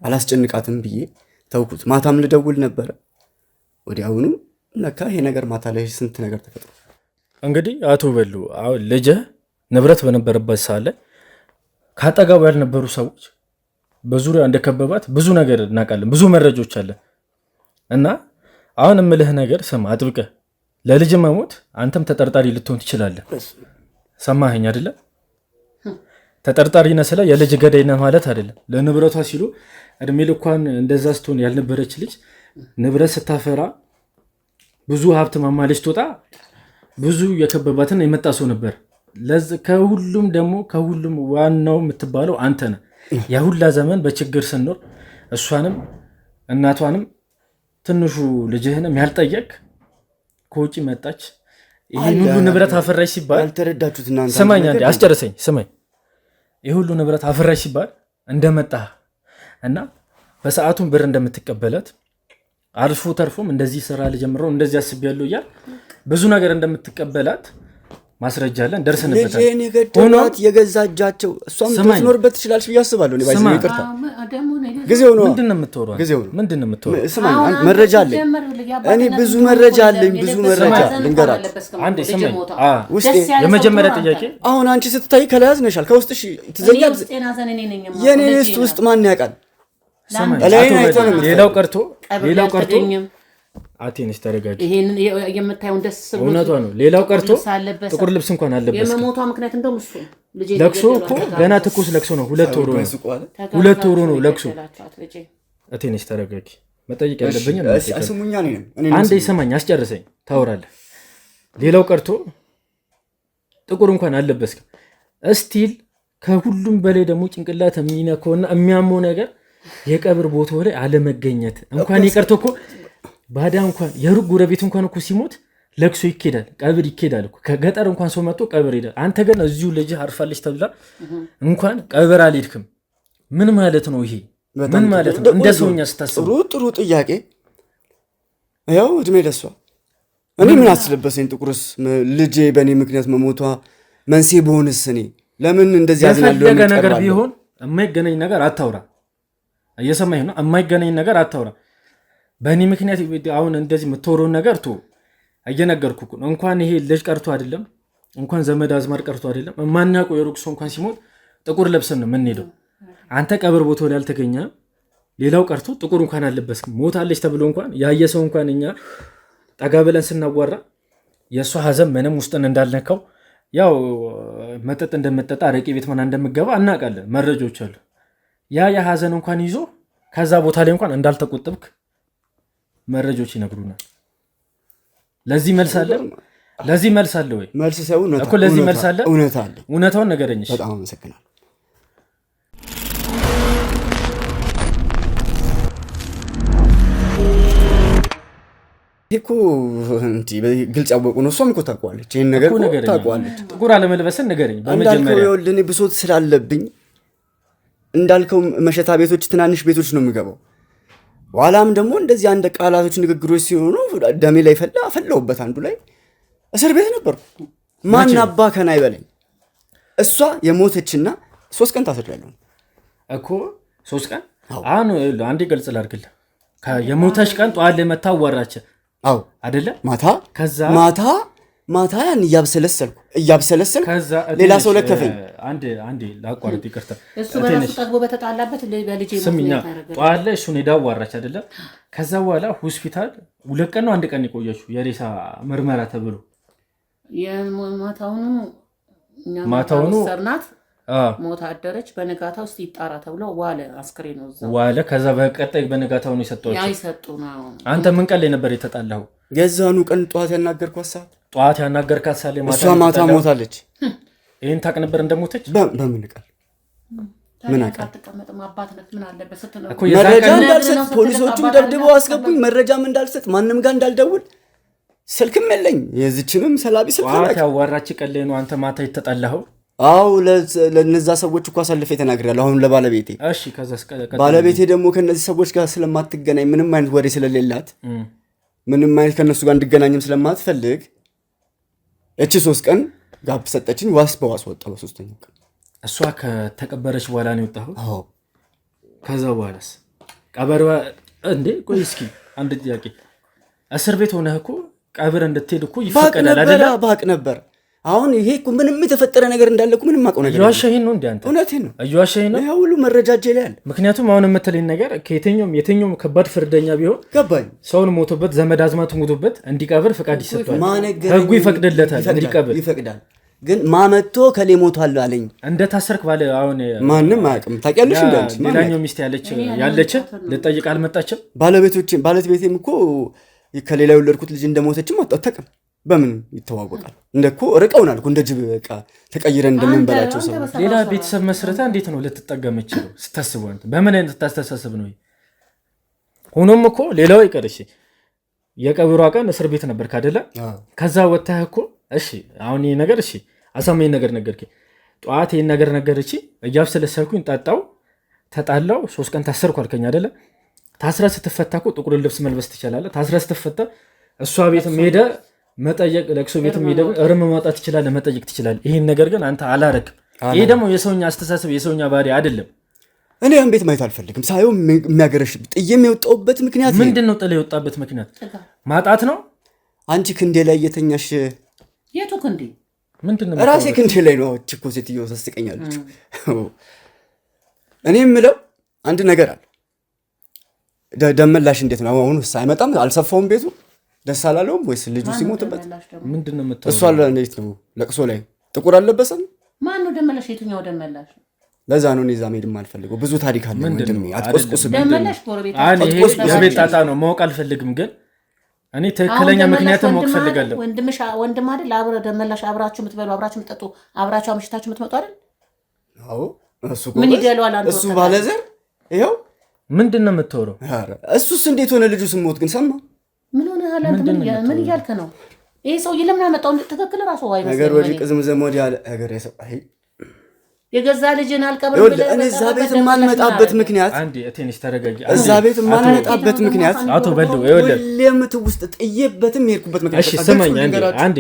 አላስጨንቃትም ብዬ ተውኩት። ማታም ልደውል ነበረ ወዲያውኑ ለካ ይሄ ነገር ማታ ላይ ስንት ነገር ተፈጥሮ እንግዲህ አቶ በሉ አሁን ልጅህ ንብረት በነበረበት ሰዓት ላይ ካጠገቡ ያልነበሩ ሰዎች በዙሪያ እንደከበባት ብዙ ነገር እናውቃለን፣ ብዙ መረጃዎች አለ። እና አሁን የምልህ ነገር ስማ አጥብቀህ፣ ለልጅ መሞት አንተም ተጠርጣሪ ልትሆን ትችላለህ። ሰማኸኝ አይደለ? ተጠርጣሪ ነህ ስለ የልጅ ገዳይ ነህ ማለት አይደለም። ለንብረቷ ሲሉ እድሜ ልኳን እንደዛ ስትሆን ያልነበረች ልጅ ንብረት ስታፈራ ብዙ ሀብት ማማለች ትወጣ ብዙ የከበባትን የመጣ ሰው ነበር። ከሁሉም ደግሞ ከሁሉም ዋናው የምትባለው አንተ ነህ። የሁላ ዘመን በችግር ስኖር እሷንም እናቷንም ትንሹ ልጅህንም ያልጠየቅ ከውጭ መጣች። ይሄን ሁሉ ንብረት አፈራሽ ሲባል ያልተረዳችሁት እናንተ ስማኝ፣ አንዴ አስጨርሰኝ። ስማኝ፣ ይሄ ሁሉ ንብረት አፈራሽ ሲባል እንደመጣ እና በሰዓቱን ብር እንደምትቀበለት አልፎ ተርፎም እንደዚህ ስራ ልጀምረው እንደዚህ አስቤያለሁ እያል ብዙ ነገር እንደምትቀበላት ማስረጃ አለን፣ ደርሰንበታል። ልጄን የገደሏት የገዛ እጃቸው እሷም ትኖርበት ትችላለች ብዬ አስባለሁ። እኔ ባይዘው ይቅርታ ጊዜው ነው። ምንድን ነው የምትወራው? ምንድን ነው የምትወራው? ስማኝ፣ መረጃ አለኝ እኔ ብዙ መረጃ አለኝ፣ ብዙ መረጃ ልንገራት። አንዴ ስማኝ፣ ውስጤ የመጀመሪያ ጥያቄ አሁን አንቺ ስትታይ ከላይ ያዝነሻል፣ ከውስጥሽ ትዘኛል። የኔ ውስጥ ማን ያውቃል? ሌላው ቀርቶ አቴንስ ተረጋጊ። ይሄን የምታየውን ደስ ብሎ እውነቷ ነው። ሌላው ቀርቶ ጥቁር ልብስ እንኳን አለበስ። የመሞቷ ምክንያት እንደውም እሱ ልጅ ለቅሶ እኮ ገና ትኩስ ለቅሶ ነው። 2 ወሩ ነው ለቅሶ። አቴንስ ተረጋጊ። መጠየቅ ያለብኝ ስሙኛ ነኝ። አንዴ ይሰማኝ፣ አስጨርሰኝ፣ ታወራለህ። ሌላው ቀርቶ ጥቁር እንኳን አለበስክ። እስቲል ከሁሉም በላይ ደግሞ ጭንቅላት የሚነካውና የሚያመው ነገር የቀብር ቦታው ላይ አለመገኘት እንኳን ይቀርቶ እኮ ባዳ እንኳን የሩቅ ጎረቤት እንኳን እኮ ሲሞት ለቅሶ ይኬዳል፣ ቀብር ይኬዳል እኮ። ከገጠር እንኳን ሰው መጥቶ ቀብር ይሄዳል። አንተ ግን እዚሁ ልጅ አርፋለች ተብላ እንኳን ቀብር አልሄድክም። ምን ማለት ነው ይሄ? ምን ማለት ነው? እንደ ሰውኛ ስታስብ ጥሩ ጥያቄ። ያው እድሜ ለሷ። እኔ ምን አስለበሰኝ? ጥቁርስ ልጄ በእኔ ምክንያት መሞቷ መንስኤ በሆንስ እኔ ለምን እንደዚህ ያዝናለሁ? የፈለገ ነገር ቢሆን የማይገናኝ ነገር አታውራ። እየሰማኝ ነው? የማይገናኝ ነገር አታውራ። በእኔ ምክንያት አሁን እንደዚህ የምትወረውን ነገር ቶ እየነገርኩ ነው። እንኳን ይሄ ልጅ ቀርቶ አይደለም እንኳን ዘመድ አዝማድ ቀርቶ አይደለም የማናውቀው የሩቅ ሰው እንኳን ሲሞት ጥቁር ለብሰን ነው የምንሄደው። አንተ ቀብር ቦታው ላይ አልተገኘ፣ ሌላው ቀርቶ ጥቁር እንኳን አለበስክም። ሞታለች ተብሎ እንኳን ያየ ሰው እንኳን እኛ ጠጋ ብለን ስናጓራ የእሷ ሀዘን ምንም ውስጥን እንዳልነካው ያው መጠጥ እንደምጠጣ አረቄ ቤት ምናምን እንደምገባ እናውቃለን፣ መረጃዎች አሉ። ያ የሀዘን እንኳን ይዞ ከዛ ቦታ ላይ እንኳን እንዳልተቆጠብክ መረጃዎች ይነግሩናል። ለዚህ መልስ አለ ወይ? መልስ ሳይሆን እኮ ለዚህ መልስ አለ። እውነታውን ነገረኝ። በጣም አመሰግናለሁ። እኮ ግልጽ ያወቁ ነው። እሷም እኮ ታውቀዋለች፣ ይህን ነገር ታውቀዋለች። ጥቁር አለመልበስን ንገረኝ። በመጀመሪያ እኔ ብሶት ስላለብኝ እንዳልከው መሸታ ቤቶች፣ ትናንሽ ቤቶች ነው የምገባው። ኋላም ደግሞ እንደዚህ አንድ ቃላቶች፣ ንግግሮች ሲሆኑ ደሜ ላይ ፈላሁበት። አንዱ ላይ እስር ቤት ነበርኩ። ማን አባ ከና ይበለኝ። እሷ የሞተችና 3 ቀን ታስሬያለሁ እኮ 3 ቀን። አሁን አንዴ ግልጽ ላድርግልህ። የሞተች ቀን ጠዋት ላይ መታ አዋራች። አዎ አይደለ? ማታ ያን እያብሰለሰልኩ ሌላ ሰው ለከፈኝ። አንዴ ላቋርጥ፣ ይቅርታ። እሱ በራሱ ጠግቦ በተጣላበት በልጄ ስምኛ ጠዋት ላይ እሱን ሄዳ አዋራች አይደለ? ከዛ በኋላ ሆስፒታል 2 ቀን ነው 1 ቀን የቆየችው የሬሳ ምርመራ ተብሎ ማታውኑ ሰርናት ሞት አደረች። በነጋታ ውስጥ ይጣራ ተብሎ ዋለ። አስክሬን ነው እዛ ዋለ። ከዛ በቀጣይ በነጋታው ነው የሰጠው ነው። አንተ ምን ቀን ላይ ነበር የተጣላው? የዛኑ ቀን ጠዋት ያናገርኳት ሰዓት እሷ ማታ ሞታለች። ይህን ታውቅ ነበር እንደሞተች? በምን ቃል ምን አውቃ? መረጃ እንዳልሰጥ ፖሊሶቹም ደብድበው አስገቡኝ። መረጃም እንዳልሰጥ ማንም ጋር እንዳልደውል ስልክም የለኝ። የዚችንም ሰላቢ ስልክ ያዋራች ቀን ላይ ነው አንተ ማታ የተጣላኸው? አዎ ለነዛ ሰዎች እኮ አሳልፌ ተናግሬያለሁ። አሁን ለባለቤቴ። እሺ ባለቤቴ ደግሞ ከነዚህ ሰዎች ጋር ስለማትገናኝ ምንም አይነት ወሬ ስለሌላት ምንም አይነት ከነሱ ጋር እንድገናኝም ስለማትፈልግ እቺ 3 ቀን ጋብ ሰጠችኝ። ዋስ በዋስ ወጣ። በ3ኛው ቀን እሷ ከተቀበረች በኋላ ነው የወጣኸው? አዎ። ከዛ በኋላስ ቀበሯ እንዴ? ቆይ እስኪ አንድ ጥያቄ። እስር ቤት ሆነህ እኮ ቀብር እንድትሄድ እኮ ይፈቀዳል አይደል? ባቅ ነበር። አሁን ይሄ እኮ ምንም የተፈጠረ ነገር እንዳለ እኮ ምንም አውቀው ነገር እየዋሸኸኝ ነው እንዴ አንተ? እውነቴን ነው። እየዋሸኸኝ ነው። ይሄ ሁሉ መረጃ እጄ ላይ አለ። ምክንያቱም አሁን የምትለኝ ነገር የትኛውም ከባድ ፍርደኛ ቢሆን ገባኝ። ሰውን ሞቶበት ዘመድ አዝማቱ ሞቶበት እንዲቀብር ፍቃድ ይሰጣል። ህጉ ይፈቅድለታል እንዲቀብር። ይፈቅዳል። ግን ማመቶ ከሌ ሞቷል አለኝ። እንደታሰርክ ባለ አሁን ማንም አያውቅም። ታውቂያለሽ እንዴ? ሌላኛው ሚስት ያለች ልጠይቅ አልመጣችም። ባለቤቴም እኮ ከሌላ የወለድኩት ልጅ እንደሞተችም አታውቅም። በምን ይተዋወቃል? እንደኮ ርቀውናል እኮ እንደ ጅብ በቃ ተቀይረን እንደምንበላቸው ሰው። ሌላ ቤተሰብ መስረታ እንዴት ነው ልትጠቀም ይችላል? ስታስቡ አንተ በምን አይነት አስተሳሰብ ነው? ሆኖም እኮ ሌላው ይቀር እሺ፣ የቀብሯ ቀን እስር ቤት ነበርክ አይደለ? ከዛ ወጥተህ እኮ እሺ፣ አሁን ይሄ ነገር እሺ፣ አሳማኝ ነገር ነገርከኝ። ጠዋት ይሄን ነገር ነገረች፣ እያብሰለሰልኩኝ ጠጣው፣ ተጣላው፣ 3 ቀን ታሰርኩ አልከኝ አይደለ? ታስራ ስትፈታ እኮ ጥቁር ልብስ መልበስ ትችላለህ። ታስራ ስትፈታ እሷ ቤት ሄደ መጠየቅ፣ ለቅሶ ቤት ሄደ እርም ማውጣት ትችላለህ፣ መጠየቅ ትችላለህ። ይሄን ነገር ግን አንተ አላረክም። ይሄ ደግሞ የሰውኛ አስተሳሰብ የሰውኛ ባህሪ አይደለም። እኔ ያን ቤት ማየት አልፈልግም። ሳይሆን የሚያገረሽ ጥዬም የወጣሁበት ምክንያት ምንድን ነው? ጥላ የወጣበት ምክንያት ማጣት ነው። አንቺ ክንዴ ላይ እየተኛሽ። የቱ ክንዴ? ምንድን ነው? ራሴ ክንዴ ላይ ነው። እኮ ሴትዮ ታስቀኛለች። እኔ የምለው አንድ ነገር አለ። ደመላሽ እንዴት ነው አሁን? አይመጣም? አልሰፋውም ቤቱ ደስ አላለውም ወይስ ልጁ ሲሞትበት? ምንድነው እሷ እንዴት ነው ለቅሶ ላይ ጥቁር አልለበሰም? ማን ነው ደመላሽ? የትኛው ደመላሽ? ለዛ ነው እኔ እዛ መሄድም አልፈልገው። ብዙ ታሪክ አለ ወንድሜ፣ አትቆስቁስብኝ። ደመላሽ ጎረቤት የቤት ጣጣ ነው፣ ማወቅ አልፈልግም። ግን እኔ ትክክለኛ ምክንያቱም ማወቅ ፈልጋለሁ። ወንድም አይደል? አብረ ደመላሽ አብራችሁ የምትበሉ አብራችሁ የምትጠጡ አብራችሁ አምሽታችሁ የምትመጡ አይደል? አዎ። እሱ ምን ይደለዋል? አንተ እሱ ባለዘር ይኸው ምንድነው የምትወረው? እሱስ እንዴት ሆነ? ልጁ ስሞት ግን ሰማ። ምን ሆነ? ምን እያልክ ነው? ይሄ ሰውዬ ለምን አመጣው? ትክክል ራሱ ዋይ ነገር ወዲህ ቅዝምዘም ወዲህ ያለ ነገር ያሰጣይ የገዛ ልጅን አልቀብርም ብለህ እኔ እዛ ቤት የማንመጣበት ምክንያት አንዴ እቴንስ ተረጋጊ። እዛ ቤት የማንመጣበት ምክንያት አቶ በልው ይኸውልህ፣ ለምት ውስጥ ጥዬበትም የሄድኩበት ምክንያት። እሺ ስማኝ፣ አንዴ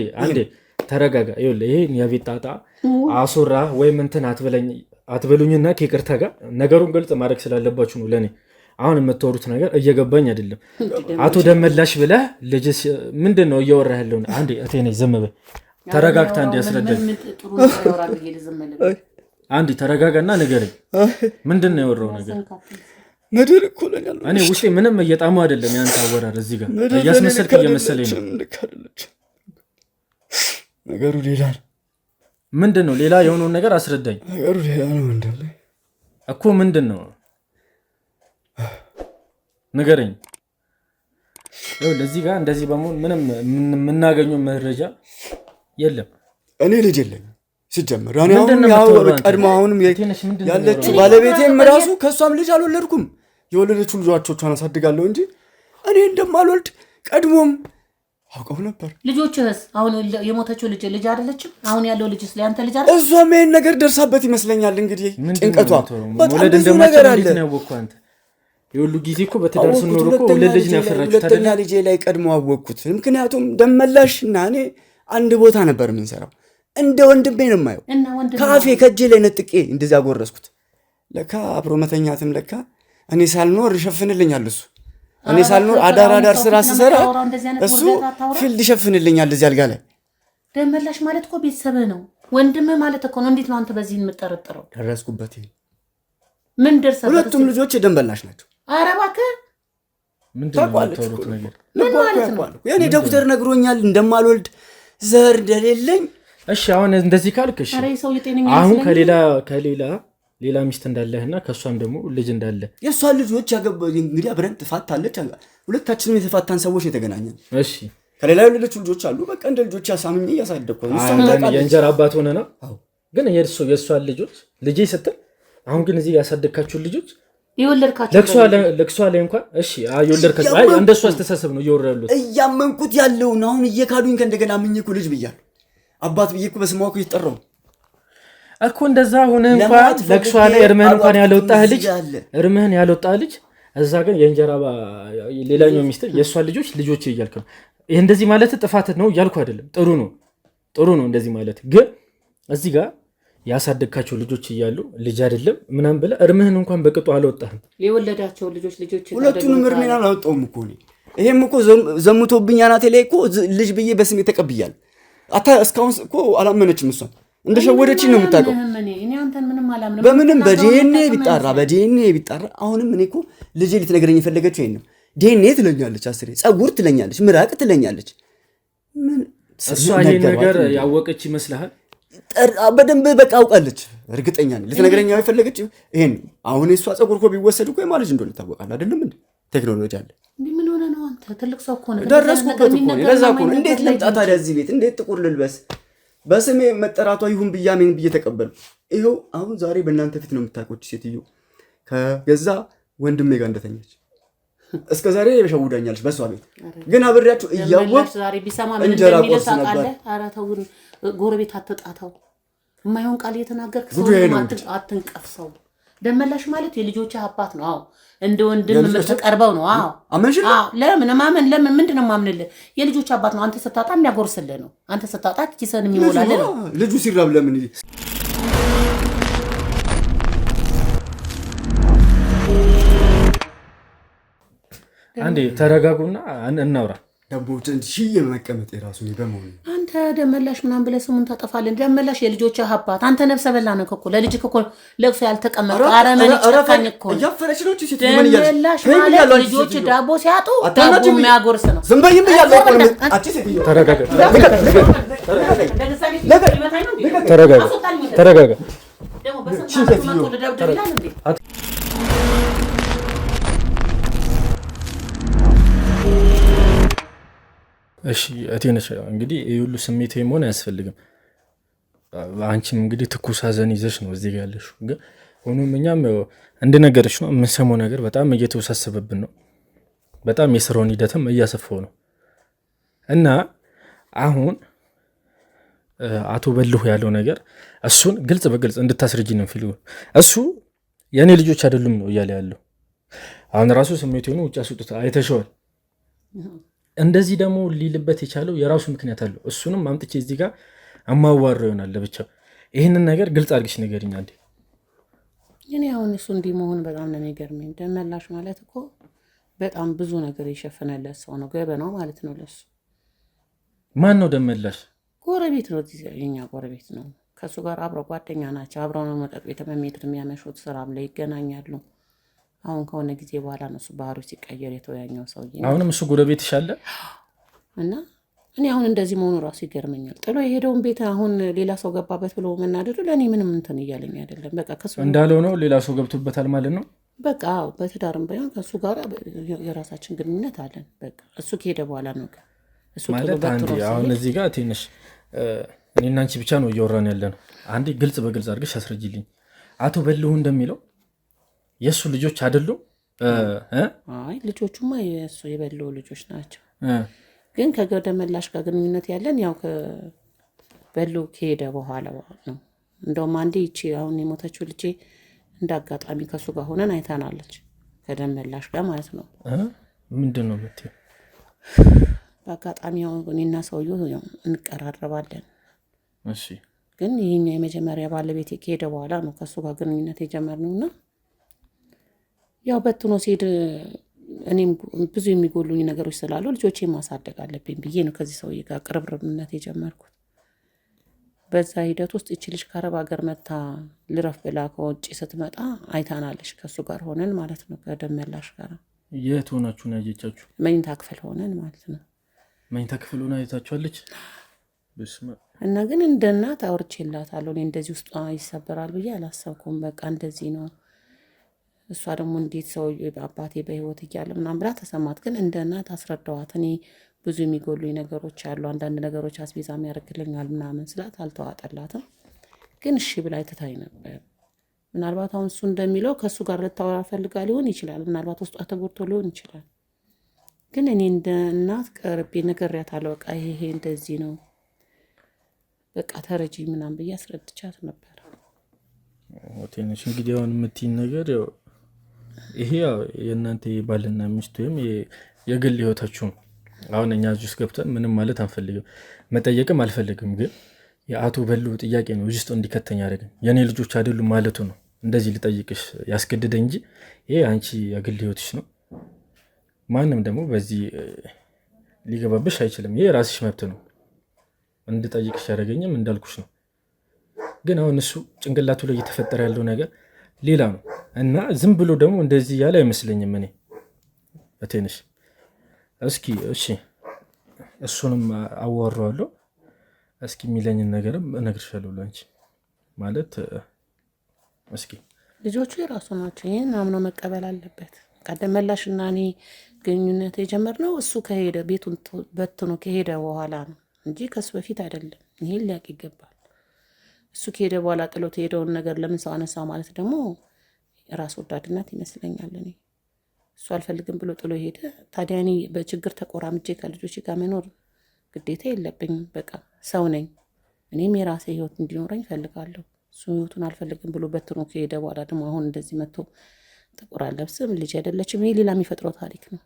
ተረጋጋ። ይኸውልህ ይሄን የቤት ጣጣ አሱራ ወይም እንትን አትበሉኝና ከይቅርታ ጋር ነገሩን ግልጽ ማድረግ ስላለባችሁ ነው። ለኔ አሁን የምትወሩት ነገር እየገባኝ አይደለም። አቶ ደመላሽ ብለህ ልጅስ ምንድን ነው እያወራህ ያለው? አንዴ እቴንስ ዝም በይ፣ ተረጋግታ እንዲያስረዳኝ። አንዴ ተረጋጋና ንገረኝ፣ ምንድን ነው ያወራው ነገር? ምድር እኮ ለኛል። እኔ ውስጤ ምንም እየጣሙ አይደለም። ያንተ አወራር እዚህ ጋር እያስመሰልክ እየመሰለኝ ነው። ነገሩ ሌላ ነው። ምንድን ነው ሌላ የሆነውን ነገር አስረዳኝ። ነገሩ ሌላ ነው እንዳለ እኮ ምንድን ነው? ንገረኝ። ለዚህ ጋር እንደዚህ በመሆን ምንም የምናገኘው መረጃ የለም። እኔ ልጅ የለኝም ሲጀመር። እኔ ቀድሞ አሁንም ያለችው ባለቤቴም ራሱ ከእሷም ልጅ አልወለድኩም። የወለደችው ልጆቿን አሳድጋለሁ እንጂ እኔ እንደማልወልድ ቀድሞም አውቀው ነበር። ልጆችህስ? አሁን የሞተችው ልጅ አይደለችም? አሁን ያለው ልጅስ ለአንተ ልጅ አይደል? እሷም ይሄን ነገር ደርሳበት ይመስለኛል። እንግዲህ ጭንቀቷ በጣም ብዙ ነገር አለ። የሁሉ ጊዜ እኮ በትዳር ስንኖር እኮ ልጅ ነው ያፈራችሁት አይደል? ሁለተኛ ልጄ ላይ ቀድሞ አወቅኩት። ምክንያቱም ደመላሽ እና እኔ አንድ ቦታ ነበር የምንሰራው። እንደ ወንድሜ ነው የማየው። ካፌ ከእጄ ላይ ነጥቄ እንደዚህ አጎረስኩት። ለካ አብሮ መተኛትም ለካ እኔ ሳልኖር ይሸፍንልኛል እሱ። እኔ ሳልኖር አዳር ስራ ስሰራ እሱ ፊልድ ይሸፍንልኛል እዚህ አልጋ ላይ። ደመላሽ ማለት እኮ ቤተሰብህ ነው፣ ወንድምህ ማለት እኮ ነው። እንዴት ነው አንተ በዚህ የምጠረጥረው? ደረስኩበት። ምን ደርሰበት? ሁለቱም ልጆች ደመላሽ ናቸው። ኧረ እባክህ ምንድን ነው የምታወሩት ነገር? ምን ማለት ነው? የኔ ዶክተር ነግሮኛል እንደማልወልድ ዘር እንደሌለኝ። እሺ አሁን እንደዚህ ካልክ እሺ፣ አሁን ከሌላ ሚስት እንዳለህና ከሷም ደግሞ ልጅ እንዳለ የሷ ልጆች ያገባ እንግዲህ አብረን ተፋታለች። ሁለታችንም የተፋታን ሰዎች የተገናኘን። እሺ ከሌላ የወለደችው ልጆች አሉ። በቃ እንደ ልጆች ያሳምኝ እያሳደግኩ ነው። የእንጀራ አባት ሆነ ነው። ግን የእሷን ልጆች ልጄ ስትል አሁን ግን እዚህ ያሳደግካችሁ ልጆች የወለድካችሁ ለቅሷ ላይ እንኳን እሺ የወለድካችሁ እንደሱ አስተሳሰብ ነው እየወረሉት እያመንኩት ያለውን አሁን እየካዱኝ ከእንደገና አምኜ እኮ ልጅ ብያለሁ። አባት ብዬ እኮ በስሟ እኮ እየጠራሁ እኮ እንደዛ ሆነ እንኳን ለቅሷ ላይ እርምህን እንኳን ያልወጣህ ልጅ እዛ ግን የእንጀራ ሌላኛው ሚስት የእሷ ልጆች እያልክ ነው። ይህ እንደዚህ ማለት ጥፋት ነው እያልኩ አይደለም። ጥሩ ነው እንደዚህ ማለት። ግን እዚህ ጋር ያሳደግካቸው ልጆች እያሉ ልጅ አይደለም ምናምን ብለህ እርምህን እንኳን በቅጡ አልወጣህም። የወለዳቸው ልጆች ሁለቱንም እርሜን አላወጣሁም እኮ እኔ። ይሄም እኮ ዘሙቶብኝ አናቴ ላይ እኮ ልጅ ብዬ በስሜ ተቀብያለሁ። እስካሁን እኮ አላመነችም። እሷን እንደሸወደችኝ ነው የምታውቀው። በምንም በዲኤንኤ ቢጣራ አሁንም እኔ እኮ ልጄ ልትነግረኝ የፈለገችው ይሄን ነው። ዲኤንኤ ትለኛለች፣ አስሬ ጸጉር ትለኛለች፣ ምራቅ ትለኛለች። እሷ ይሄን ነገር ያወቀች ይመስልሃል? በደንብ በቃ አውቃለች። እርግጠኛ ነኝ ልትነግረኝ የፈለገችው ይሄን ነው። አሁን የእሷ ጸጉር እኮ ቢወሰድ እኮ የማን ልጅ እንደሆነ ይታወቃል አይደለም እንዴ? ቴክኖሎጂ አለ። ምን ሆነ ነው አንተ? ትልቅ ሰው እኮ ነህ። ደረስኩበት እኮ ነው። ለዛ እኮ ነው እንዴት ልምጣ ታዲያ እዚህ ቤት? እንዴት ጥቁር ልልበስ? በስሜ መጠራቷ ይሁን ብያሜን ብዬ ተቀበልኩ። ይኸው አሁን ዛሬ በእናንተ ፊት ነው የምታውቁት ሴትዮ ከገዛ ወንድሜ ጋር እንደተኛች። እስከ ዛሬ የሸውዳኛለች በሷ ቤት ግን አብሬያችሁ እያወቅ ዛሬ ቢሰማ ምን እንደሚል ታውቃለህ? ኧረ ተውን፣ ጎረቤት አትጣታው። የማይሆን ቃል እየተናገርክ ሰው አትንቀፍሰው። ደመላሽ ማለት የልጆች አባት ነው። አዎ እንደ ወንድም የምትቀርበው ነው። አዎ አመንሽልህ? ለምን ምንድነው ማምንልህ? የልጆች አባት ነው። አንተ ስታጣ የሚያጎርስልህ ነው። አንተ ስታጣ ኪስን የሚሞላልህ ነው። ልጁ ሲራብ ለምን አንዴ ተረጋጉና እናውራ። ደቦች የመቀመጥ የራሱ በመሆኑ አንተ ደመላሽ ምናምን ብለህ ስሙን ታጠፋለህ። ደመላሽ የልጆች አባት አንተ ነፍሰ በላ ነው እኮ ለልጅህ እኮ ለቅሶ ያልተቀመጠ አረመኔ ጨካኝ እኮ ደመላሽ ማለት ልጆች ዳቦ ሲያጡ ዳቦ የሚያጎርስ ነው። ዝም በይም ብያለሁ እኮ አቺ ሴትዮ ተረጋጋ። እሺ እቴነሽ እንግዲህ ይሄ ሁሉ ስሜት መሆን አያስፈልግም። አንቺም እንግዲህ ትኩስ ሐዘን ይዘሽ ነው እዚህ ጋር ያለሽው። ግን ሆኖም እኛም እንደነገርሽ ነው የምንሰማው ነገር በጣም እየተወሳሰበብን ነው። በጣም የስራውን ሂደትም እያሰፋው ነው እና አሁን አቶ በልሁ ያለው ነገር እሱን ግልጽ በግልጽ እንድታስረጂ ነው ፈልጉ። እሱ የኔ ልጆች አይደሉም ነው እያለ ያለው። አሁን ራሱ ስሜት ሆኖ ውጭ አስወጡት አይተሽዋል። እንደዚህ ደግሞ ሊልበት የቻለው የራሱ ምክንያት አለው። እሱንም አምጥቼ እዚህ ጋር አማዋረው ይሆናል ለብቻው። ይህንን ነገር ግልጽ አድርግሽ ንገሪኝ አንዴ። እኔ አሁን እሱ እንዲህ መሆን በጣም ነው የሚገርመኝ። ደመላሽ ማለት እኮ በጣም ብዙ ነገር የሸፈነለት ሰው ነው። ገበናው ማለት ነው ለሱ። ማን ነው ደመላሽ? ጎረቤት ነው፣ የኛ ጎረቤት ነው። ከእሱ ጋር አብረው ጓደኛ ናቸው። አብረው ነው መጠጥ ቤት በሜትር የሚያመሹት፣ ስራም ላይ ይገናኛሉ። አሁን ከሆነ ጊዜ በኋላ ነው እሱ ባህሪው ሲቀየር የተወያኘው ሰውዬ። አሁንም እሱ ጎረቤት ይሻለ እና እኔ አሁን እንደዚህ መሆኑ ራሱ ይገርመኛል። ጥሎ የሄደውን ቤት አሁን ሌላ ሰው ገባበት ብሎ መናደዱ ለእኔ ምንም እንትን እያለኝ አይደለም። በቃ ከሱ እንዳለው ነው ሌላ ሰው ገብቶበታል ማለት ነው። በቃ በትዳርም ባይሆን ከእሱ ጋር የራሳችን ግንኙነት አለን። በቃ እሱ ከሄደ በኋላ ነው እሱ ማለት አንዴ አሁን እዚህ ጋር ትንሽ እኔና አንቺ ብቻ ነው እያወራን ያለ ነው። አንዴ ግልጽ በግልጽ አድርገሽ አስረጅልኝ። አቶ በልሁ እንደሚለው የእሱ ልጆች አይደሉም? አይ ልጆቹማ የእሱ የበልሁ ልጆች ናቸው። ግን ከገደመላሽ ጋር ግንኙነት ያለን ያው በልሁ ከሄደ በኋላ ነው። እንደውም አንዴ ይቺ አሁን የሞተችው ልጄ እንደ አጋጣሚ ከእሱ ጋር ሆነን አይታናለች፣ ከደመላሽ ጋር ማለት ነው። ምንድን ነው የምትይው? በአጋጣሚ እኔና ሰውዬው እንቀራረባለን። እሺ። ግን ይህኛው የመጀመሪያ ባለቤት ከሄደ በኋላ ነው ከእሱ ጋር ግንኙነት የጀመርነው እና ያው በትኖ ሲሄድ እኔም ብዙ የሚጎሉኝ ነገሮች ስላሉ ልጆቼ ማሳደግ አለብኝ ብዬ ነው ከዚህ ሰውዬ ጋር ቅርብርብነት የጀመርኩት። በዛ ሂደት ውስጥ እቺ ልጅ ከአረብ ሀገር መታ ልረፍ ብላ ከውጭ ስትመጣ አይታናለች፣ ከእሱ ጋር ሆነን ማለት ነው። ከደመላሽ ጋር የት ሆናችሁ ነው ያየቻችሁ? መኝታ ክፍል ሆነን ማለት ነው። መኝታ ክፍል ሆና አይታችኋለች? እና ግን እንደ እናት አውርቼላታለሁ። እኔ እንደዚህ ውስጧ ይሰበራል ብዬ አላሰብኩም። በቃ እንደዚህ ነው። እሷ ደግሞ እንዴት ሰው አባቴ በህይወት እያለ ምናምን ብላ ተሰማት። ግን እንደ እናት አስረዳዋት። እኔ ብዙ የሚጎሉኝ ነገሮች አሉ፣ አንዳንድ ነገሮች አስቤዛም ያደርግልኛል ምናምን ስላት አልተዋጠላትም። ግን እሺ ብላ ትታይ ነበር። ምናልባት አሁን እሱ እንደሚለው ከእሱ ጋር ልታወራ ፈልጋ ሊሆን ይችላል። ምናልባት ውስጧ ተጎድቶ ሊሆን ይችላል። ግን እኔ እንደ እናት ቀርቤ ነግሬያታለሁ። በቃ ይሄ እንደዚህ ነው፣ በቃ ተረጂ ምናምን ብዬ አስረድቻት ነበር። ትንሽ እንግዲህ አሁን የምትይኝ ነገር ይሄ የእናንተ ባልና ሚስት ወይም የግል ህይወታችሁ ነው። አሁን እኛ እዚህ ውስጥ ገብተን ምንም ማለት አንፈልግም፣ መጠየቅም አልፈልግም። ግን የአቶ በልሁ ጥያቄ ነው እዚህ ውስጥ እንዲከተኝ ያደረገኝ። የእኔ ልጆች አይደሉም ማለቱ ነው እንደዚህ ልጠይቅሽ ያስገድደ እንጂ ይሄ አንቺ የግል ህይወትሽ ነው። ማንም ደግሞ በዚህ ሊገባብሽ አይችልም። ይሄ የራስሽ መብት ነው። እንድጠይቅሽ ያደረገኝም እንዳልኩሽ ነው። ግን አሁን እሱ ጭንቅላቱ ላይ እየተፈጠረ ያለው ነገር ሌላ ነው እና ዝም ብሎ ደግሞ እንደዚህ ያለ አይመስለኝም። እኔ በትንሽ እስኪ እሺ እሱንም አዋራዋለሁ። እስኪ የሚለኝን ነገርም እነግርሻለሁ ለአንቺ ማለት እስኪ ልጆቹ የራሱ ናቸው። ይህን አምኖ መቀበል አለበት። ደመላሽ እና እኔ ግንኙነት የጀመርነው እሱ ከሄደ ቤቱን በትኖ ከሄደ በኋላ ነው እንጂ ከሱ በፊት አይደለም። ይሄን ሊያውቅ ይገባል። እሱ ከሄደ በኋላ ጥሎት የሄደውን ነገር ለምን ሰው አነሳ ማለት ደግሞ ራስ ወዳድነት ይመስለኛል። እኔ እሱ አልፈልግም ብሎ ጥሎ ሄደ። ታዲያ እኔ በችግር ተቆራምጄ ከልጆች ጋር መኖር ግዴታ የለብኝም። በቃ ሰው ነኝ። እኔም የራሴ ህይወት እንዲኖረኝ እፈልጋለሁ። እሱ ህይወቱን አልፈልግም ብሎ በትኖ ከሄደ በኋላ ደግሞ አሁን እንደዚህ መጥቶ ጥቁር አለብስም ልጅ አይደለችም። ይሄ ሌላ የሚፈጥረው ታሪክ ነው።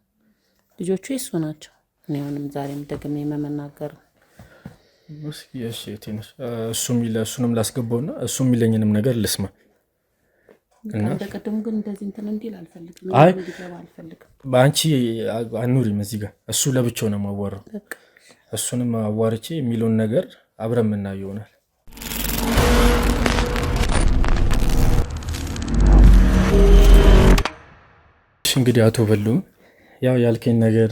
ልጆቹ የሱ ናቸው። እኔ አሁንም ዛሬም ደግሜ የመናገር እሱንም ላስገባውና እሱ የሚለኝንም ነገር ልስማ። በቀደሙ ግን እንደዚህ እንትን እንዲል አልፈልግም። በአንቺ አኑሪም እዚህ ጋር እሱ ለብቻው ነው የማዋራው። እሱንም አዋርቼ የሚለውን ነገር አብረን የምናየው ይሆናል። እንግዲህ አቶ በልሁ ያው ያልከኝ ነገር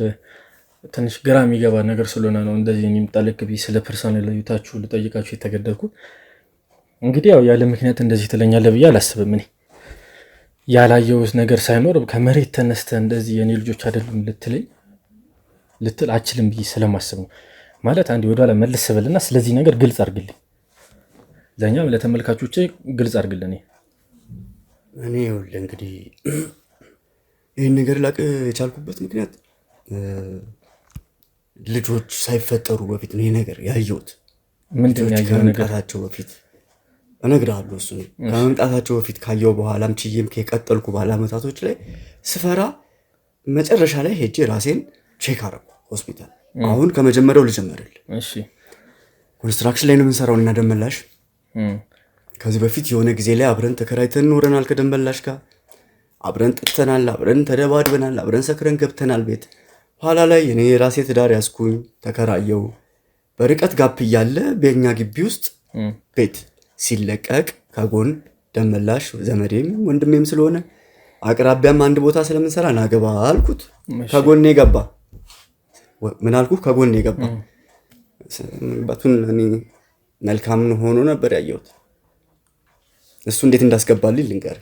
ትንሽ ግራ የሚገባ ነገር ስለሆነ ነው እንደዚህ እኔም ጠልቅ ብዬ ስለ ፐርሰናል ህይወታችሁ ልጠይቃችሁ የተገደድኩት። እንግዲህ ያው ያለ ምክንያት እንደዚህ ትለኛለህ ብዬ አላስብም። እኔ ያላየሁት ነገር ሳይኖር ከመሬት ተነስተህ እንደዚህ የኔ ልጆች አይደሉም ልትል አችልም ብዬ ስለማስብ ነው። ማለት አንዴ ወደኋላ መልስ በልና ስለዚህ ነገር ግልጽ አድርግልኝ፣ ለእኛም ለተመልካቾቼ ግልጽ አድርግልኝ። እኔ ይኸውልህ እንግዲህ ይህን ነገር ላቅ የቻልኩበት ምክንያት ልጆች ሳይፈጠሩ በፊት ነው ይህ ነገር ያየሁት። ከመምጣታቸው በፊት እነግርሃለሁ። እሱ ከመምጣታቸው በፊት ካየው በኋላም ችዬም ከቀጠልኩ ባለ አመታቶች ላይ ስፈራ መጨረሻ ላይ ሄጄ ራሴን ቼክ አረኩ ሆስፒታል። አሁን ከመጀመሪያው ልጀመርል። ኮንስትራክሽን ላይ ነው የምንሰራው እና ደመላሽ ከዚህ በፊት የሆነ ጊዜ ላይ አብረን ተከራይተን ኖረናል። ከደመላሽ ጋር አብረን ጥተናል፣ አብረን ተደባድበናል፣ አብረን ሰክረን ገብተናል ቤት። ኋላ ላይ እኔ የራሴ ትዳር ያዝኩኝ፣ ተከራየው። በርቀት ጋፕ እያለ በእኛ ግቢ ውስጥ ቤት ሲለቀቅ ከጎን ደመላሽ ዘመዴም ወንድሜም ስለሆነ አቅራቢያም አንድ ቦታ ስለምንሰራ ናገባ አልኩት። ከጎኔ ገባ። ምን አልኩ? ከጎኔ ገባ። መግባቱን እኔ መልካም ሆኖ ነበር ያየሁት። እሱ እንዴት እንዳስገባልኝ ልንገር።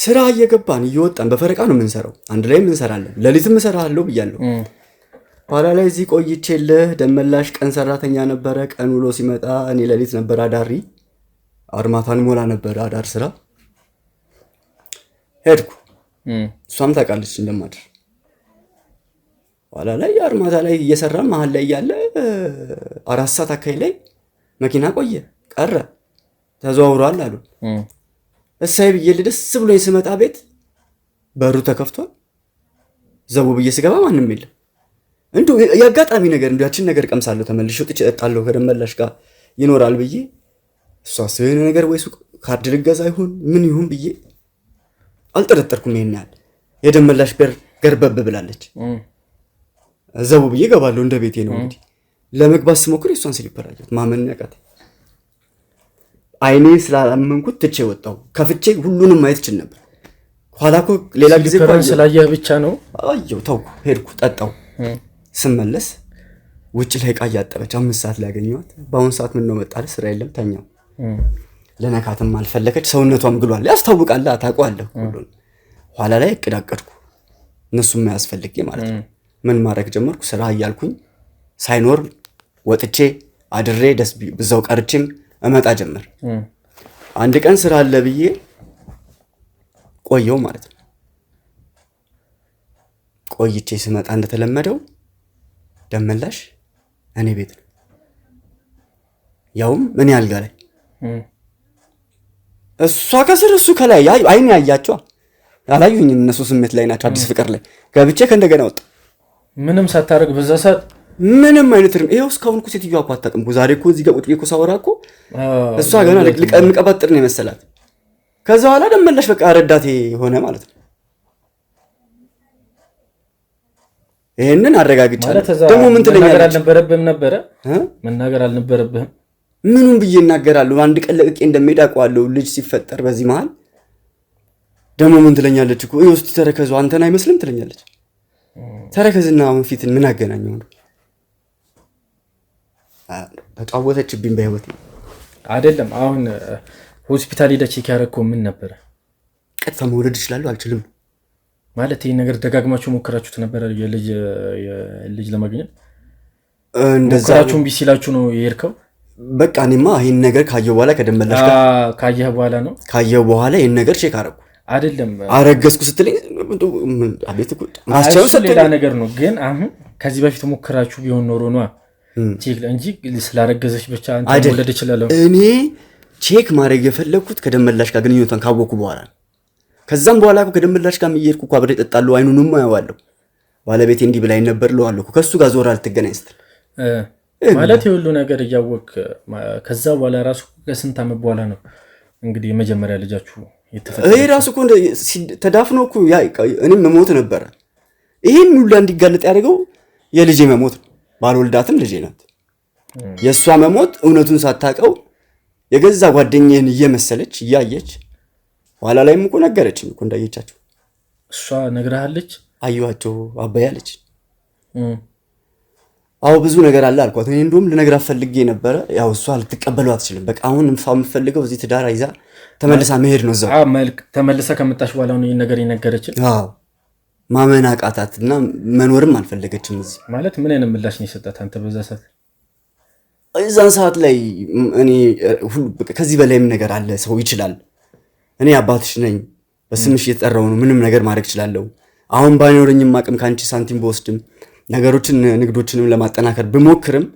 ስራ እየገባን እየወጣን በፈረቃ ነው የምንሰራው። አንድ ላይም እንሰራለን። ሌሊትም እሰራለሁ ብያለሁ። ኋላ ላይ እዚህ ቆይቼልህ ደመላሽ ቀን ሰራተኛ ነበረ። ቀን ውሎ ሲመጣ እኔ ሌሊት ነበር አዳሪ። አርማታን ሞላ ነበር አዳር ስራ ሄድኩ። እሷም ታውቃለች እንደማድር። ኋላ ላይ አርማታ ላይ እየሰራ መሀል ላይ እያለ 4 ሰዓት አካባቢ ላይ መኪና ቆየ ቀረ ተዘዋውሯል አሉ። እሳይ ብዬ ደስ ብሎኝ ስመጣ ቤት በሩ ተከፍቷል። ዘቡ ብዬ ስገባ ማንም የለም። እንዲሁ የአጋጣሚ ነገር እንዲሁ ያችን ነገር ቀምሳለሁ ተመልሼ ወጥቼ እጠጣለሁ ከደመላሽ ጋር ይኖራል ብዬ እሷ የሆነ ነገር ወይ ሱቅ ካርድ ልገዛ ይሁን ምን ይሁን ብዬ አልጠረጠርኩም። ይሄን ያህል የደመላሽ በር ገርበብ ብላለች። ዘቡ ብዬ ገባለሁ። እንደ ቤቴ ነው እንግዲህ ለመግባት ስሞክር የሷን ስሊፐር አየሁት። ማመን ያቃተኝ አይኔ ስላላመንኩት ትቼ ወጣሁ። ከፍቼ ሁሉንም ማየት ይችል ነበር። ኋላ እኮ ሌላ ጊዜ ስላየህ ብቻ ነው አየሁ። ተውኩ፣ ሄድኩ፣ ጠጣሁ። ስመለስ ውጭ ላይ ዕቃ እያጠበች 5 ሰዓት ላይ ያገኘኋት። በአሁኑ ሰዓት ምን ነው መጣለ ስራ የለም ተኛው። ለነካትም አልፈለገች። ሰውነቷም ግሏል። ያስታውቃል። ታውቀዋለህ ሁሉን። ኋላ ላይ እቅድ አቀድኩ። እነሱም ያስፈልጌ ማለት ነው። ምን ማድረግ ጀመርኩ? ስራ እያልኩኝ ሳይኖር ወጥቼ አድሬ ደስ ብዛው ቀርቼም እመጣ ጀመር። አንድ ቀን ስራ አለ ብዬ ቆየው ማለት ነው። ቆይቼ ስመጣ እንደተለመደው ደመላሽ እኔ ቤት ነው፣ ያውም እኔ አልጋ ላይ፣ እሷ ከስር እሱ ከላይ። አይኔ ያያቸው አላዩኝም። እነሱ ስሜት ላይ ናቸው። አዲስ ፍቅር ላይ ገብቼ ከእንደገና ወጣ። ምንም ሳታረግ በዛ ሰዓት ምንም አይነት ርም ይሄው እስካሁን እኮ ሴትዮዋ እኮ አታውቅም እኮ። ዛሬ እኮ እዚህ ጋር ቁጭ ብዬ እኮ ሳወራ እኮ እሷ ገና ልቀምቀባጥር ነው የመሰላት። ከዛ በኋላ ደመላሽ በቃ ረዳቴ ሆነ ማለት ነው። ይሄንን አረጋግጫለሁ። ደግሞ ምን ትለኛለች? አልነበረብህም ነበረ መናገር አልነበረብህም። ምኑን ብዬ እናገራለሁ? አንድ ቀን ለቅቄ እንደሚሄድ አውቀዋለሁ። ልጅ ሲፈጠር በዚህ መሀል ደግሞ ምን ትለኛለች እኮ ይኸው እስኪ ተረከዙ አንተን አይመስልም ትለኛለች። ተረከዝና አሁን ፊትን ምን አገናኘው ነው? ተጫወተችብኝ በህይወቴ አይደለም። አሁን ሆስፒታል ሄደህ ቼክ ያደረግከው ምን ነበረ? ቀጥታ መውለድ እችላለሁ አልችልም ማለት ይሄን ነገር ደጋግማችሁ ሞከራችሁት ነበረ? የልጅ ለማግኘት እንደዛችሁ እምቢ ሲላችሁ ነው የሄድከው? በቃ እኔማ ይሄን ነገር ካየሁ በኋላ ከደመላሽ ጋር ካየህ በኋላ ነው ካየሁ በኋላ ይሄን ነገር ቼክ አደረኩ። አይደለም አረገዝኩ ስትለኝ አቤት እኮ ማስቻው ሌላ ነገር ነው። ግን አሁን ከዚህ በፊት ሞከራችሁ ቢሆን ኖሮ ነው ቼክ እንጂ ስላረገዘች ብቻ አንተ መውለድ ይችላል። እኔ ቼክ ማድረግ የፈለኩት ከደመላሽ ጋር ግንኙነቷን ካወኩ በኋላ ነው። ከዛም በኋላ እኮ ከደመላሽ ጋር እየሄድኩ እኮ አብሬ እጠጣለሁ። አይኑንም አየዋለሁ። ባለቤቴ እንዲህ ብላኝ ነበር እለዋለሁ። ከሱ ጋር ዞራ ልትገናኝ ስትል ማለት የሁሉ ነገር እያወቅ ከዛ በኋላ ራሱ ከስንት ዓመት በኋላ ነው እንግዲህ የመጀመሪያ ልጃችሁ የተፈጠረው? ይሄ ራሱ እኮ ተዳፍኖ እኮ እኔም መሞት ነበረ። ይሄን ሁሉ እንዲጋለጥ ያደርገው የልጄ መሞት ነው። ባልወልዳትም ልጄ ናት። የእሷ መሞት እውነቱን ሳታውቀው የገዛ ጓደኛዬን እየመሰለች እያየች ኋላ ላይም እኮ ነገረችኝ እኮ እንዳየቻቸው። እሷ ነግራለች? አየኋቸው አባይ አለች። አዎ ብዙ ነገር አለ አልኳት። እኔ እንደውም ልነግራት ፈልጌ ነበረ። ያው እሷ ልትቀበለው አትችልም። በቃ አሁን የምፈልገው እዚህ ትዳር ይዛ ተመልሳ መሄድ ነው። እዛው ተመልሳ ከመጣሽ በኋላ ነው ይሄን ነገር የነገረችን። አዎ ማመን አቃታትና መኖርም አልፈለገችም እዚህ። ማለት ምን አይነት ምላሽ ነው የሰጣት አንተ በዛ ሰዓት? እዛን ሰዓት ላይ እኔ ከዚህ በላይም ነገር አለ፣ ሰው ይችላል። እኔ አባትሽ ነኝ፣ በስምሽ እየተጠራው ነው፣ ምንም ነገር ማድረግ እችላለሁ። አሁን ባይኖረኝም አቅም ከአንቺ ሳንቲም በወስድም ነገሮችን ንግዶችንም ለማጠናከር ብሞክርም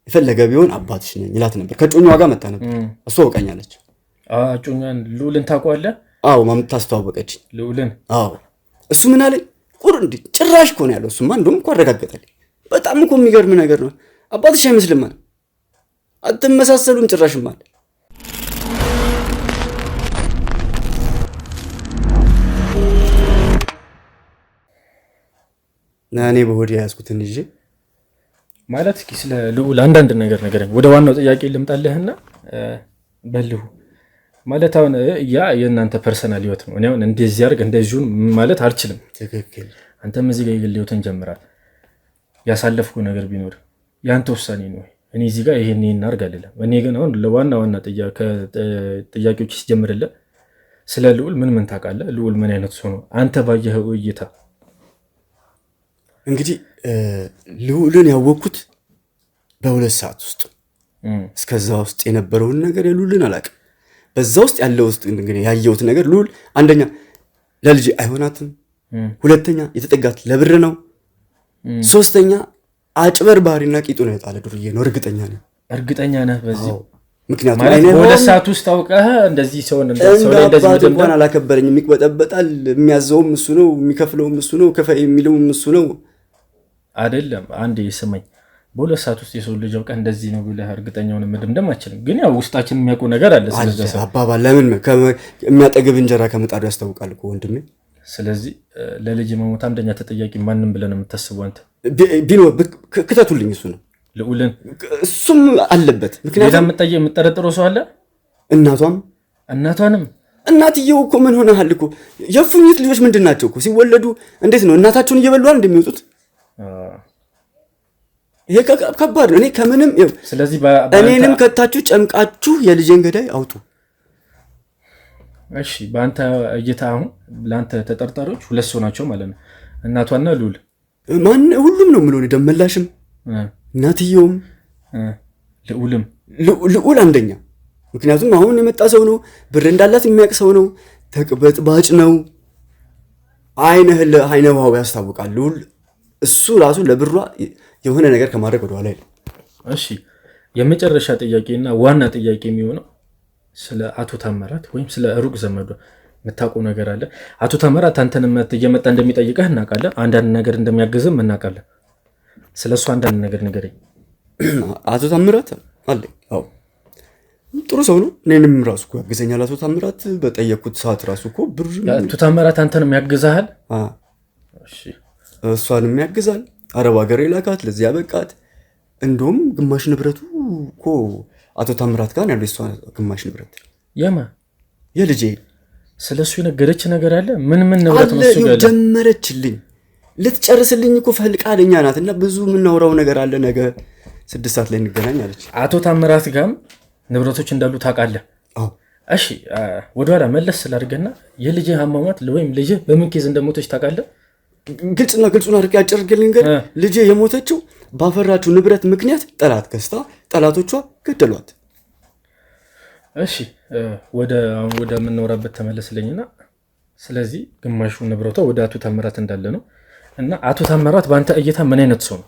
የፈለገ ቢሆን አባትሽ ነኝ ይላት ነበር። ከጮኛዋ ጋር መጣ ነበር። እሷ አውቃኛለች። ጮኛን ልዑልን ታውቀዋለህ? አዎ ማምጣ አስተዋወቀች ልዑልን። አዎ እሱ ምን አለኝ? ቁርንዲ ጭራሽ እኮ ነው ያለው። እሱማ እንደውም እኮ አረጋገጠልኝ። በጣም እኮ የሚገርም ነገር ነው። አባትሽ አይመስልም አለ። አትመሳሰሉም ጭራሽም አለ። እኔ በሆዴ ያዝኩትን ይዤ ማለት እስኪ ስለ ልዑል አንዳንድ ነገር ነገረኝ። ወደ ዋናው ጥያቄ ልምጣልህና በልሁ ማለት አሁን ያ የእናንተ ፐርሰናል ህይወት ነው። እኔ አሁን እንደዚህ አድርግ እንደዚሁን ማለት አልችልም። ትክክል። አንተም እዚህ ጋር የግል ህይወትን ጀምራል። ያሳለፍኩ ነገር ቢኖር ያንተ ውሳኔ ነው። እኔ እዚህ ጋር ይሄን እናርግ አይደለም። እኔ ግን አሁን ለዋና ጥያቄዎች ሲጀምርልህ ስለ ልዑል ምን ታውቃለህ? ልዑል ምን አይነት ሰው ነው አንተ ባየኸው እይታ? እንግዲህ ልዑልን ያወቅኩት በ2 ሰዓት ውስጥ እስከዛ ውስጥ የነበረውን ነገር የልዑልን አላውቅም። በዛ ውስጥ ያለው ውስጥ እንግዲህ ያየሁት ነገር ልዑል አንደኛ ለልጅ አይሆናትም፣ ሁለተኛ የተጠጋት ለብር ነው፣ ሶስተኛ አጭበርባሪና ቂጡ ነው የጣለ ዱርዬ ነው። እርግጠኛ ነኝ። እርግጠኛ ነህ በዚህ? ምክንያቱም በ2 ሰዓት ውስጥ አውቀህ እንደዚህ ሰው ላይ እንደዚህ እንኳን አላከበረኝም። የሚቅበጠበጣል፣ የሚያዘውም እሱ ነው፣ የሚከፍለውም እሱ ነው፣ ክፈይ የሚለውም እሱ ነው። አይደለም አንዴ ስማኝ፣ በ2 ሰዓት ውስጥ የሰው ልጅ አውቀህ እንደዚህ ነው ብለህ እርግጠኛውን መደምደም አችልም። ግን ያው ውስጣችን የሚያውቀው ነገር አለ። ስለዚህ አባባል ለምን የሚያጠግብ እንጀራ ከምጣዱ ያስታውቃል እኮ ወንድሜ። ስለዚህ ለልጅ መሞት አንደኛ ተጠያቂ ማንም ብለህ ነው የምታስበው አንተ? ቢኖር ክተቱልኝ፣ እሱ ነው ልዑልን፣ እሱም አለበት። ምክንያቱም የምጠረጥረው ሰው አለ። እናቷንም እናትየው እኮ ምን ሆነሃል እኮ የፉኝት ልጆች ምንድን ናቸው እኮ ሲወለዱ እንዴት ነው እናታቸውን እየበሉዋል እንደሚወጡት? ይሄ ከባድ ነው። እኔ ከምንም ስለዚህ እኔንም ከታችሁ ጨምቃችሁ የልጄን ገዳይ አውጡ። እሺ በአንተ እይታ አሁን ለአንተ ተጠርጣሪዎች 2 ሰው ናቸው ማለት ነው፣ እናቷና ልዑል። ማን? ሁሉም ነው የምልሆን፣ ደመላሽም፣ እናትየውም፣ ልዑልም። ልዑል አንደኛ፣ ምክንያቱም አሁን የመጣ ሰው ነው፣ ብር እንዳላት የሚያውቅ ሰው ነው፣ ተቅበጥባጭ ነው፣ አይነ ውሃው ያስታውቃል። ልዑል እሱ ራሱ ለብሯ የሆነ ነገር ከማድረግ ወደ ኋላ አይደለም። እሺ የመጨረሻ ጥያቄና ዋና ጥያቄ የሚሆነው ስለ አቶ ታምራት ወይም ስለ ሩቅ ዘመዱ የምታውቀው ነገር አለ? አቶ ታምራት አንተን እየመጣ እንደሚጠይቀህ እናውቃለን። አንዳንድ ነገር እንደሚያግዝም እናውቃለን። ስለ እሱ አንዳንድ ነገር ንገረኝ። አቶ ታምራት አለኝ። አዎ ጥሩ ሰው ነው። እኔንም ራሱ እኮ ያግዘኛል። አቶ ታምራት በጠየቅኩት ሰዓት ራሱ እኮ ብር አቶ ታምራት አንተንም ያግዛሃል? እሺ እሷንም ያግዛል። አረብ ሀገር የላካት ለዚህ ያበቃት። እንደውም ግማሽ ንብረቱ እኮ አቶ ታምራት ጋር ያለው እሷ ግማሽ ንብረት። የማ? የልጄ። ስለሱ የነገረች ነገር አለ? ምን ንብረት ነው እሱ ጋር? ጀመረችልኝ፣ ልትጨርስልኝ እኮ ፈቃደኛ ናት። እና ብዙ የምናወራው ነገር አለ። ነገ 6 ሰዓት ላይ እንገናኝ አለች። አቶ ታምራት ጋርም ንብረቶች እንዳሉ ታውቃለህ? አዎ። እሺ ወደኋላ መለስ ስላድርገና የልጅ አሟሟት ወይም ልጅ በምን ኬዝ እንደሞተች ታውቃለህ? ግልጹን አድርጌ አጭርግልኝ። ግን ልጄ የሞተችው ባፈራችው ንብረት ምክንያት ጠላት ገዝታ ጠላቶቿ ገደሏት። እሺ ወደ የምናወራበት ተመለስልኝና፣ ስለዚህ ግማሹ ንብረቷ ወደ አቶ ታምራት እንዳለ ነው። እና አቶ ታምራት በአንተ እይታ ምን አይነት ሰው ነው?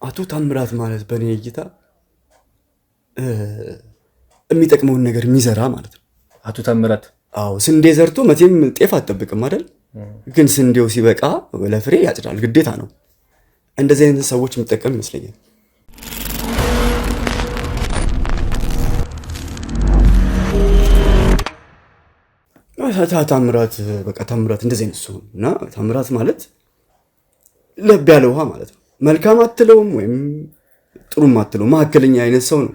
አቶ ታምራት ማለት በእኔ እይታ የሚጠቅመውን ነገር የሚዘራ ማለት ነው አቶ ታምራት። አዎ ስንዴ ዘርቶ መቼም ጤፍ አትጠብቅም አይደል? ግን ስንዴው ሲበቃ ለፍሬ ያጭዳል፣ ግዴታ ነው። እንደዚህ አይነት ሰዎች የሚጠቀም ይመስለኛል። ታምራት በቃ ታምራት እንደዚህ አይነት ሰው እና ታምራት ማለት ለብ ያለ ውሃ ማለት ነው። መልካም አትለውም ወይም ጥሩም አትለውም፣ መካከለኛ አይነት ሰው ነው።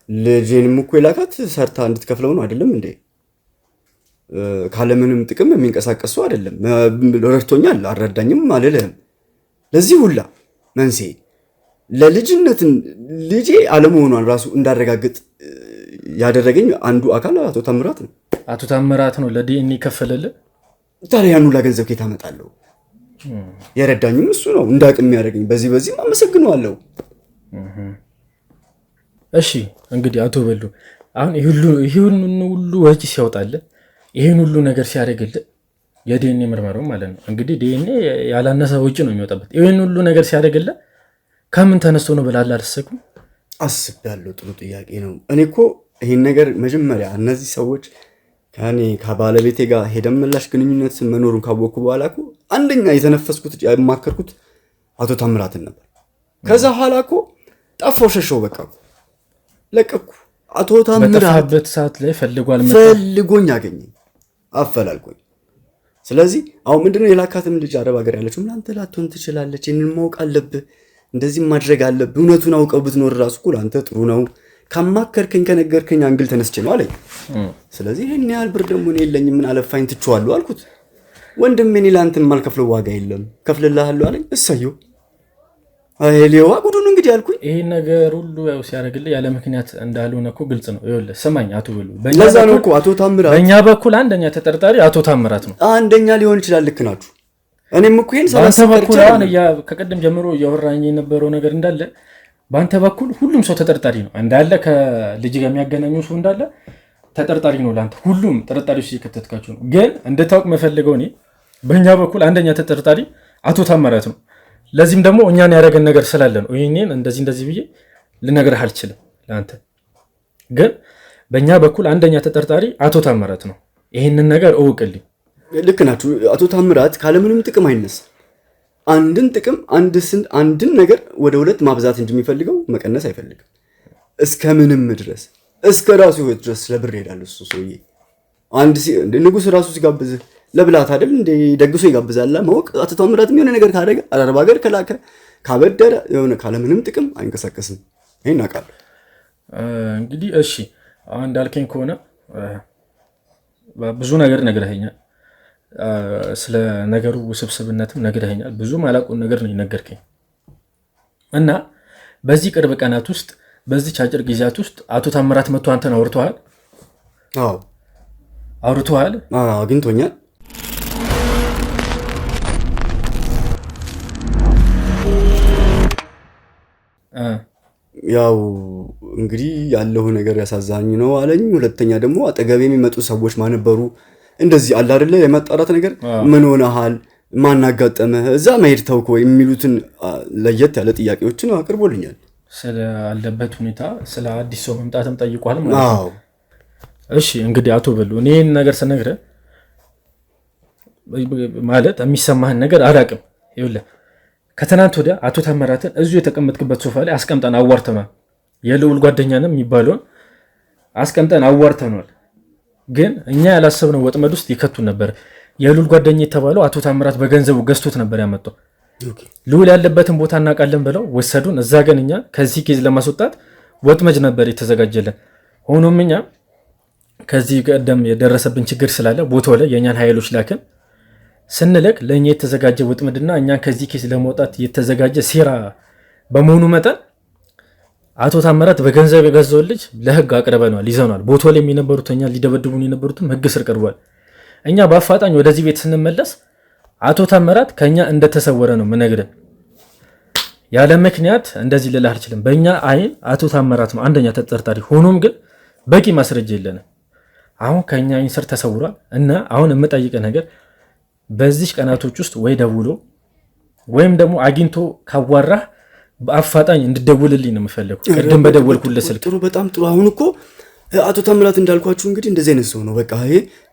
ልጄንም እኮ የላካት ሰርታ እንድትከፍለው ነው አይደለም እንዴ? ካለምንም ጥቅም የሚንቀሳቀስ ሰው አይደለም። ረድቶኛል፣ አልረዳኝም አልልህም። ለዚህ ሁላ መንስኤ ለልጅነትን ልጄ አለመሆኗን ራሱ እንዳረጋግጥ ያደረገኝ አንዱ አካል አቶ ታምራት ነው። አቶ ታምራት ነው ለዲኤንኤ ከፈለልህ? ታዲያ ያን ሁላ ገንዘብ ከየት አመጣለሁ? የረዳኝም እሱ ነው፣ እንዳቅም የሚያደርገኝ። በዚህም አመሰግነዋለሁ። እሺ እንግዲህ አቶ በሉ አሁን ይህን ሁሉ ወጪ ሲያወጣልህ፣ ይህን ሁሉ ነገር ሲያደርግልህ፣ የዲኤንኤ ምርመራው ማለት ነው እንግዲህ ዲኤንኤ ያላነሰ ወጪ ነው የሚወጣበት። ይህን ሁሉ ነገር ሲያደርግልህ ከምን ተነስቶ ነው ብላል አልሰኩም? አስቤያለሁ። ጥሩ ጥያቄ ነው። እኔ እኮ ይህን ነገር መጀመሪያ እነዚህ ሰዎች ከኔ ከባለቤቴ ጋር ሄደን ምላሽ ግንኙነት መኖሩን ካወቅኩ በኋላ እኮ አንደኛ የተነፈስኩት የማከርኩት አቶ ታምራትን ነበር። ከዛ በኋላ እኮ ጠፋው፣ ሸሸው፣ በቃ ለቀኩ። አቶ ታምራት በጠፋበት ሰዓት ላይ ፈልጎኝ አገኘኝ፣ አፈላልጎኝ። ስለዚህ አሁን ምንድነው የላካትም ልጅ አረብ ሀገር ያለችው ምናንተ ላትሆን ትችላለች፣ ይህንን ማወቅ አለብህ፣ እንደዚህ ማድረግ አለብህ። እውነቱን አውቀው ብትኖር ራሱ እኮ ለአንተ ጥሩ ነው። ካማከርከኝ ከነገርከኝ አንግል ተነስቼ ነው አለኝ። ስለዚህ ይህን ያህል ብር ደግሞ እኔ የለኝም፣ ምን አለፋኝ፣ ትቼዋለሁ አልኩት። ወንድሜ እኔ ለአንተ የማልከፍለው ዋጋ የለም፣ ከፍልልሃለሁ አለኝ። እሰየው። ሌዋ ጉዱን እንግዲህ አልኩኝ። ይሄ ነገር ሁሉ ያው ሲያደርግልህ ያለ ምክንያት እንዳልሆነ እኮ ግልጽ ነው። ይኸውልህ ስማኝ አቶ በሉ፣ ለዛ ነው እኮ አቶ ታምራት በእኛ በኩል አንደኛ ተጠርጣሪ አቶ ታምራት ነው። አንደኛ ሊሆን ይችላል። ልክ ናችሁ። እኔም እኮ ይሄን በአንተ በኩል አሁን ከቀደም ጀምሮ እያወራኝ የነበረው ነገር እንዳለ በአንተ በኩል ሁሉም ሰው ተጠርጣሪ ነው እንዳለ፣ ከልጅ ጋር የሚያገናኘው ሰው እንዳለ ተጠርጣሪ ነው። ለአንተ ሁሉም ጥርጣሪዎች እየከተትካቸው ነው። ግን እንድታውቅ መፈልገው እኔ በእኛ በኩል አንደኛ ተጠርጣሪ አቶ ታምራት ነው። ለዚህም ደግሞ እኛን ያደረገን ነገር ስላለ ነው። ይህንን እንደዚህ ብዬ ልነግርህ አልችልም። ለአንተ ግን በእኛ በኩል አንደኛ ተጠርጣሪ አቶ ታምራት ነው። ይህንን ነገር እውቅልኝ። ልክ ናችሁ። አቶ ታምራት ካለምንም ጥቅም አይነሳ። አንድን ጥቅም አንድን ነገር ወደ ሁለት ማብዛት እንጂ የሚፈልገው መቀነስ አይፈልግም። እስከ ምንም ድረስ እስከ ራሱ ህይወት ድረስ ለብር ይሄዳል እሱ ሰውዬ። ንጉሥ ራሱ ሲጋብዝህ ለብላት አይደል እንደ ደግሶ ይጋብዛል። ማወቅ አቶ ታምራትም የሆነ ነገር ካደረገ አረብ ሀገር ከላከ ካበደረ የሆነ ካለምንም ጥቅም አይንቀሳቀስም። ይሄን አውቃለሁ። እንግዲህ እሺ አሁን እንዳልከኝ ከሆነ ብዙ ነገር ነግረኸኛል። ስለ ነገሩ ውስብስብነትም ነግረኸኛል። ብዙ ማላውቀውን ነገር ነው የነገርከኝ እና በዚህ ቅርብ ቀናት ውስጥ በዚህ አጭር ጊዜያት ውስጥ አቶ ታምራት መጥቶ አንተን አውርቶሃል? አዎ አውርቶሃል? አግኝቶኛል። ያው እንግዲህ ያለው ነገር ያሳዛኝ ነው አለኝ። ሁለተኛ ደግሞ አጠገብ የሚመጡ ሰዎች ማነበሩ እንደዚህ አለ አይደለ የማጣራት ነገር ምን ሆነሃል፣ ማን አጋጠመህ፣ እዛ መሄድ ተውኮ የሚሉትን ለየት ያለ ጥያቄዎችን አቅርቦልኛል። ስለ አለበት ሁኔታ ስለ አዲስ ሰው መምጣትም ጠይቋል ማለት ነው። እሺ እንግዲህ አቶ በሉ እኔ ይህን ነገር ስነግርህ ማለት የሚሰማህን ነገር አላቅም። ይኸውልህ ከትናንት ወዲያ አቶ ታምራትን እዚሁ የተቀመጥክበት ሶፋ ላይ አስቀምጠን አዋርተናል። የልዑል ጓደኛንም የሚባለውን አስቀምጠን አዋርተናል። ግን እኛ ያላሰብነው ወጥመድ ውስጥ ይከቱን ነበር። የልዑል ጓደኛ የተባለው አቶ ታምራት በገንዘቡ ገዝቶት ነበር ያመጣው። ልዑል ያለበትን ቦታ እናውቃለን ብለው ወሰዱን። እዛ ግን እኛ ከዚህ ኬዝ ለማስወጣት ወጥመድ ነበር የተዘጋጀለን። ሆኖም እኛ ከዚህ ቀደም የደረሰብን ችግር ስላለ ቦታው ላይ የእኛን ኃይሎች ላክን። ስንልክ ለእኛ የተዘጋጀ ወጥመድና እኛን ከዚህ ኬዝ ለመውጣት የተዘጋጀ ሴራ በመሆኑ መጠን አቶ ታምራት በገንዘብ የገዛውን ልጅ ለህግ አቅርበናል፣ ይዘናል። ቦታው ላይ የነበሩት እኛ ሊደበድቡን የነበሩትም ህግ ስር ቀርቧል። እኛ በአፋጣኝ ወደዚህ ቤት ስንመለስ አቶ ታምራት ከኛ እንደተሰወረ ነው ምነግርህ። ያለ ምክንያት እንደዚህ ልልህ አልችልም። በእኛ አይን አቶ ታምራት ነው አንደኛ ተጠርጣሪ። ሆኖም ግን በቂ ማስረጃ የለንም። አሁን ከኛ አይን ስር ተሰውሯል እና አሁን የምጠይቅህ ነገር በዚህ ቀናቶች ውስጥ ወይ ደውሎ ወይም ደግሞ አግኝቶ ካዋራህ በአፋጣኝ እንድደውልልኝ ነው የምፈልገው። ቅድም በደወልኩልህ ስልክ ጥሩ፣ በጣም ጥሩ። አሁን እኮ አቶ ታምራት እንዳልኳችሁ እንግዲህ እንደዚህ አይነት ሰው ነው። በቃ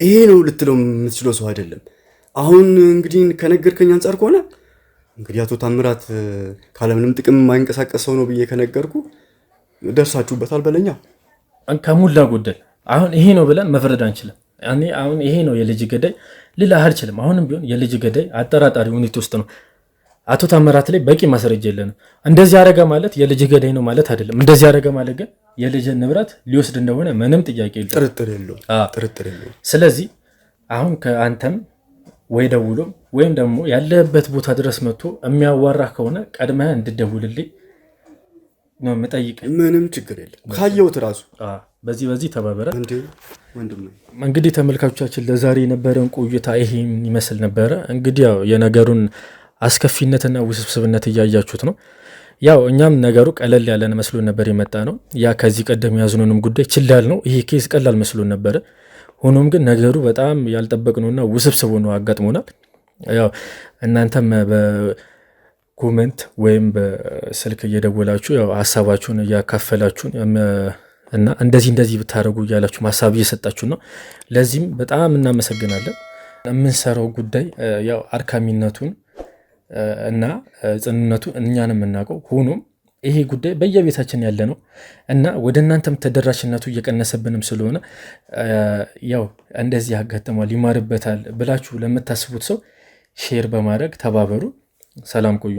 ይሄ ነው ልትለው የምትችለው ሰው አይደለም። አሁን እንግዲህ ከነገርከኝ አንጻር ከሆነ እንግዲህ አቶ ታምራት ካለምንም ጥቅም የማይንቀሳቀስ ሰው ነው ብዬ ከነገርኩ ደርሳችሁበታል በለኛ። ከሞላ ጎደል አሁን ይሄ ነው ብለን መፍረድ አንችልም። አሁን ይሄ ነው የልጅ ገዳይ ልልህ አልችልም። አሁንም ቢሆን የልጅ ገዳይ አጠራጣሪ ሁኔታ ውስጥ ነው። አቶ ታምራት ላይ በቂ ማስረጃ የለንም። እንደዚህ ያደረገ ማለት የልጅ ገዳይ ነው ማለት አይደለም። እንደዚህ ያደረገ ማለት ግን የልጅን ንብረት ሊወስድ እንደሆነ ምንም ጥያቄ የለም፣ ጥርጥር የለውም። ስለዚህ አሁን ከአንተም ወይ ደውሎ ወይም ደግሞ ያለበት ቦታ ድረስ መጥቶ የሚያዋራህ ከሆነ ቀድመህ እንድደውልልኝ ነው የምጠይቅህ። ምንም ችግር የለም። ካየሁት ራሱ በዚህ ተባበረ። እንግዲህ ተመልካቾቻችን ለዛሬ የነበረን ቆይታ ይሄን ይመስል ነበረ። እንግዲህ ያው የነገሩን አስከፊነትና ውስብስብነት እያያችሁት ነው። ያው እኛም ነገሩ ቀለል ያለን መስሎን ነበር የመጣ ነው። ያ ከዚህ ቀደም ያዝኑንም ጉዳይ ችላል ነው። ይሄ ኬስ ቀላል መስሎን ነበረ። ሆኖም ግን ነገሩ በጣም ያልጠበቅነውና ውስብስብ ሆኖ አጋጥሞናል። ያው እናንተም በኮመንት ወይም በስልክ እየደወላችሁ ያው ሀሳባችሁን እያካፈላችሁን እና እንደዚህ ብታደርጉ እያላችሁ ሀሳብ እየሰጣችሁ ነው። ለዚህም በጣም እናመሰግናለን። የምንሰራው ጉዳይ ያው አድካሚነቱን እና ጽንነቱ እኛን የምናውቀው። ሆኖም ይሄ ጉዳይ በየቤታችን ያለ ነው እና ወደ እናንተም ተደራሽነቱ እየቀነሰብንም ስለሆነ ያው እንደዚህ ያጋጥማል ይማርበታል ብላችሁ ለምታስቡት ሰው ሼር በማድረግ ተባበሩ። ሰላም ቆዩ።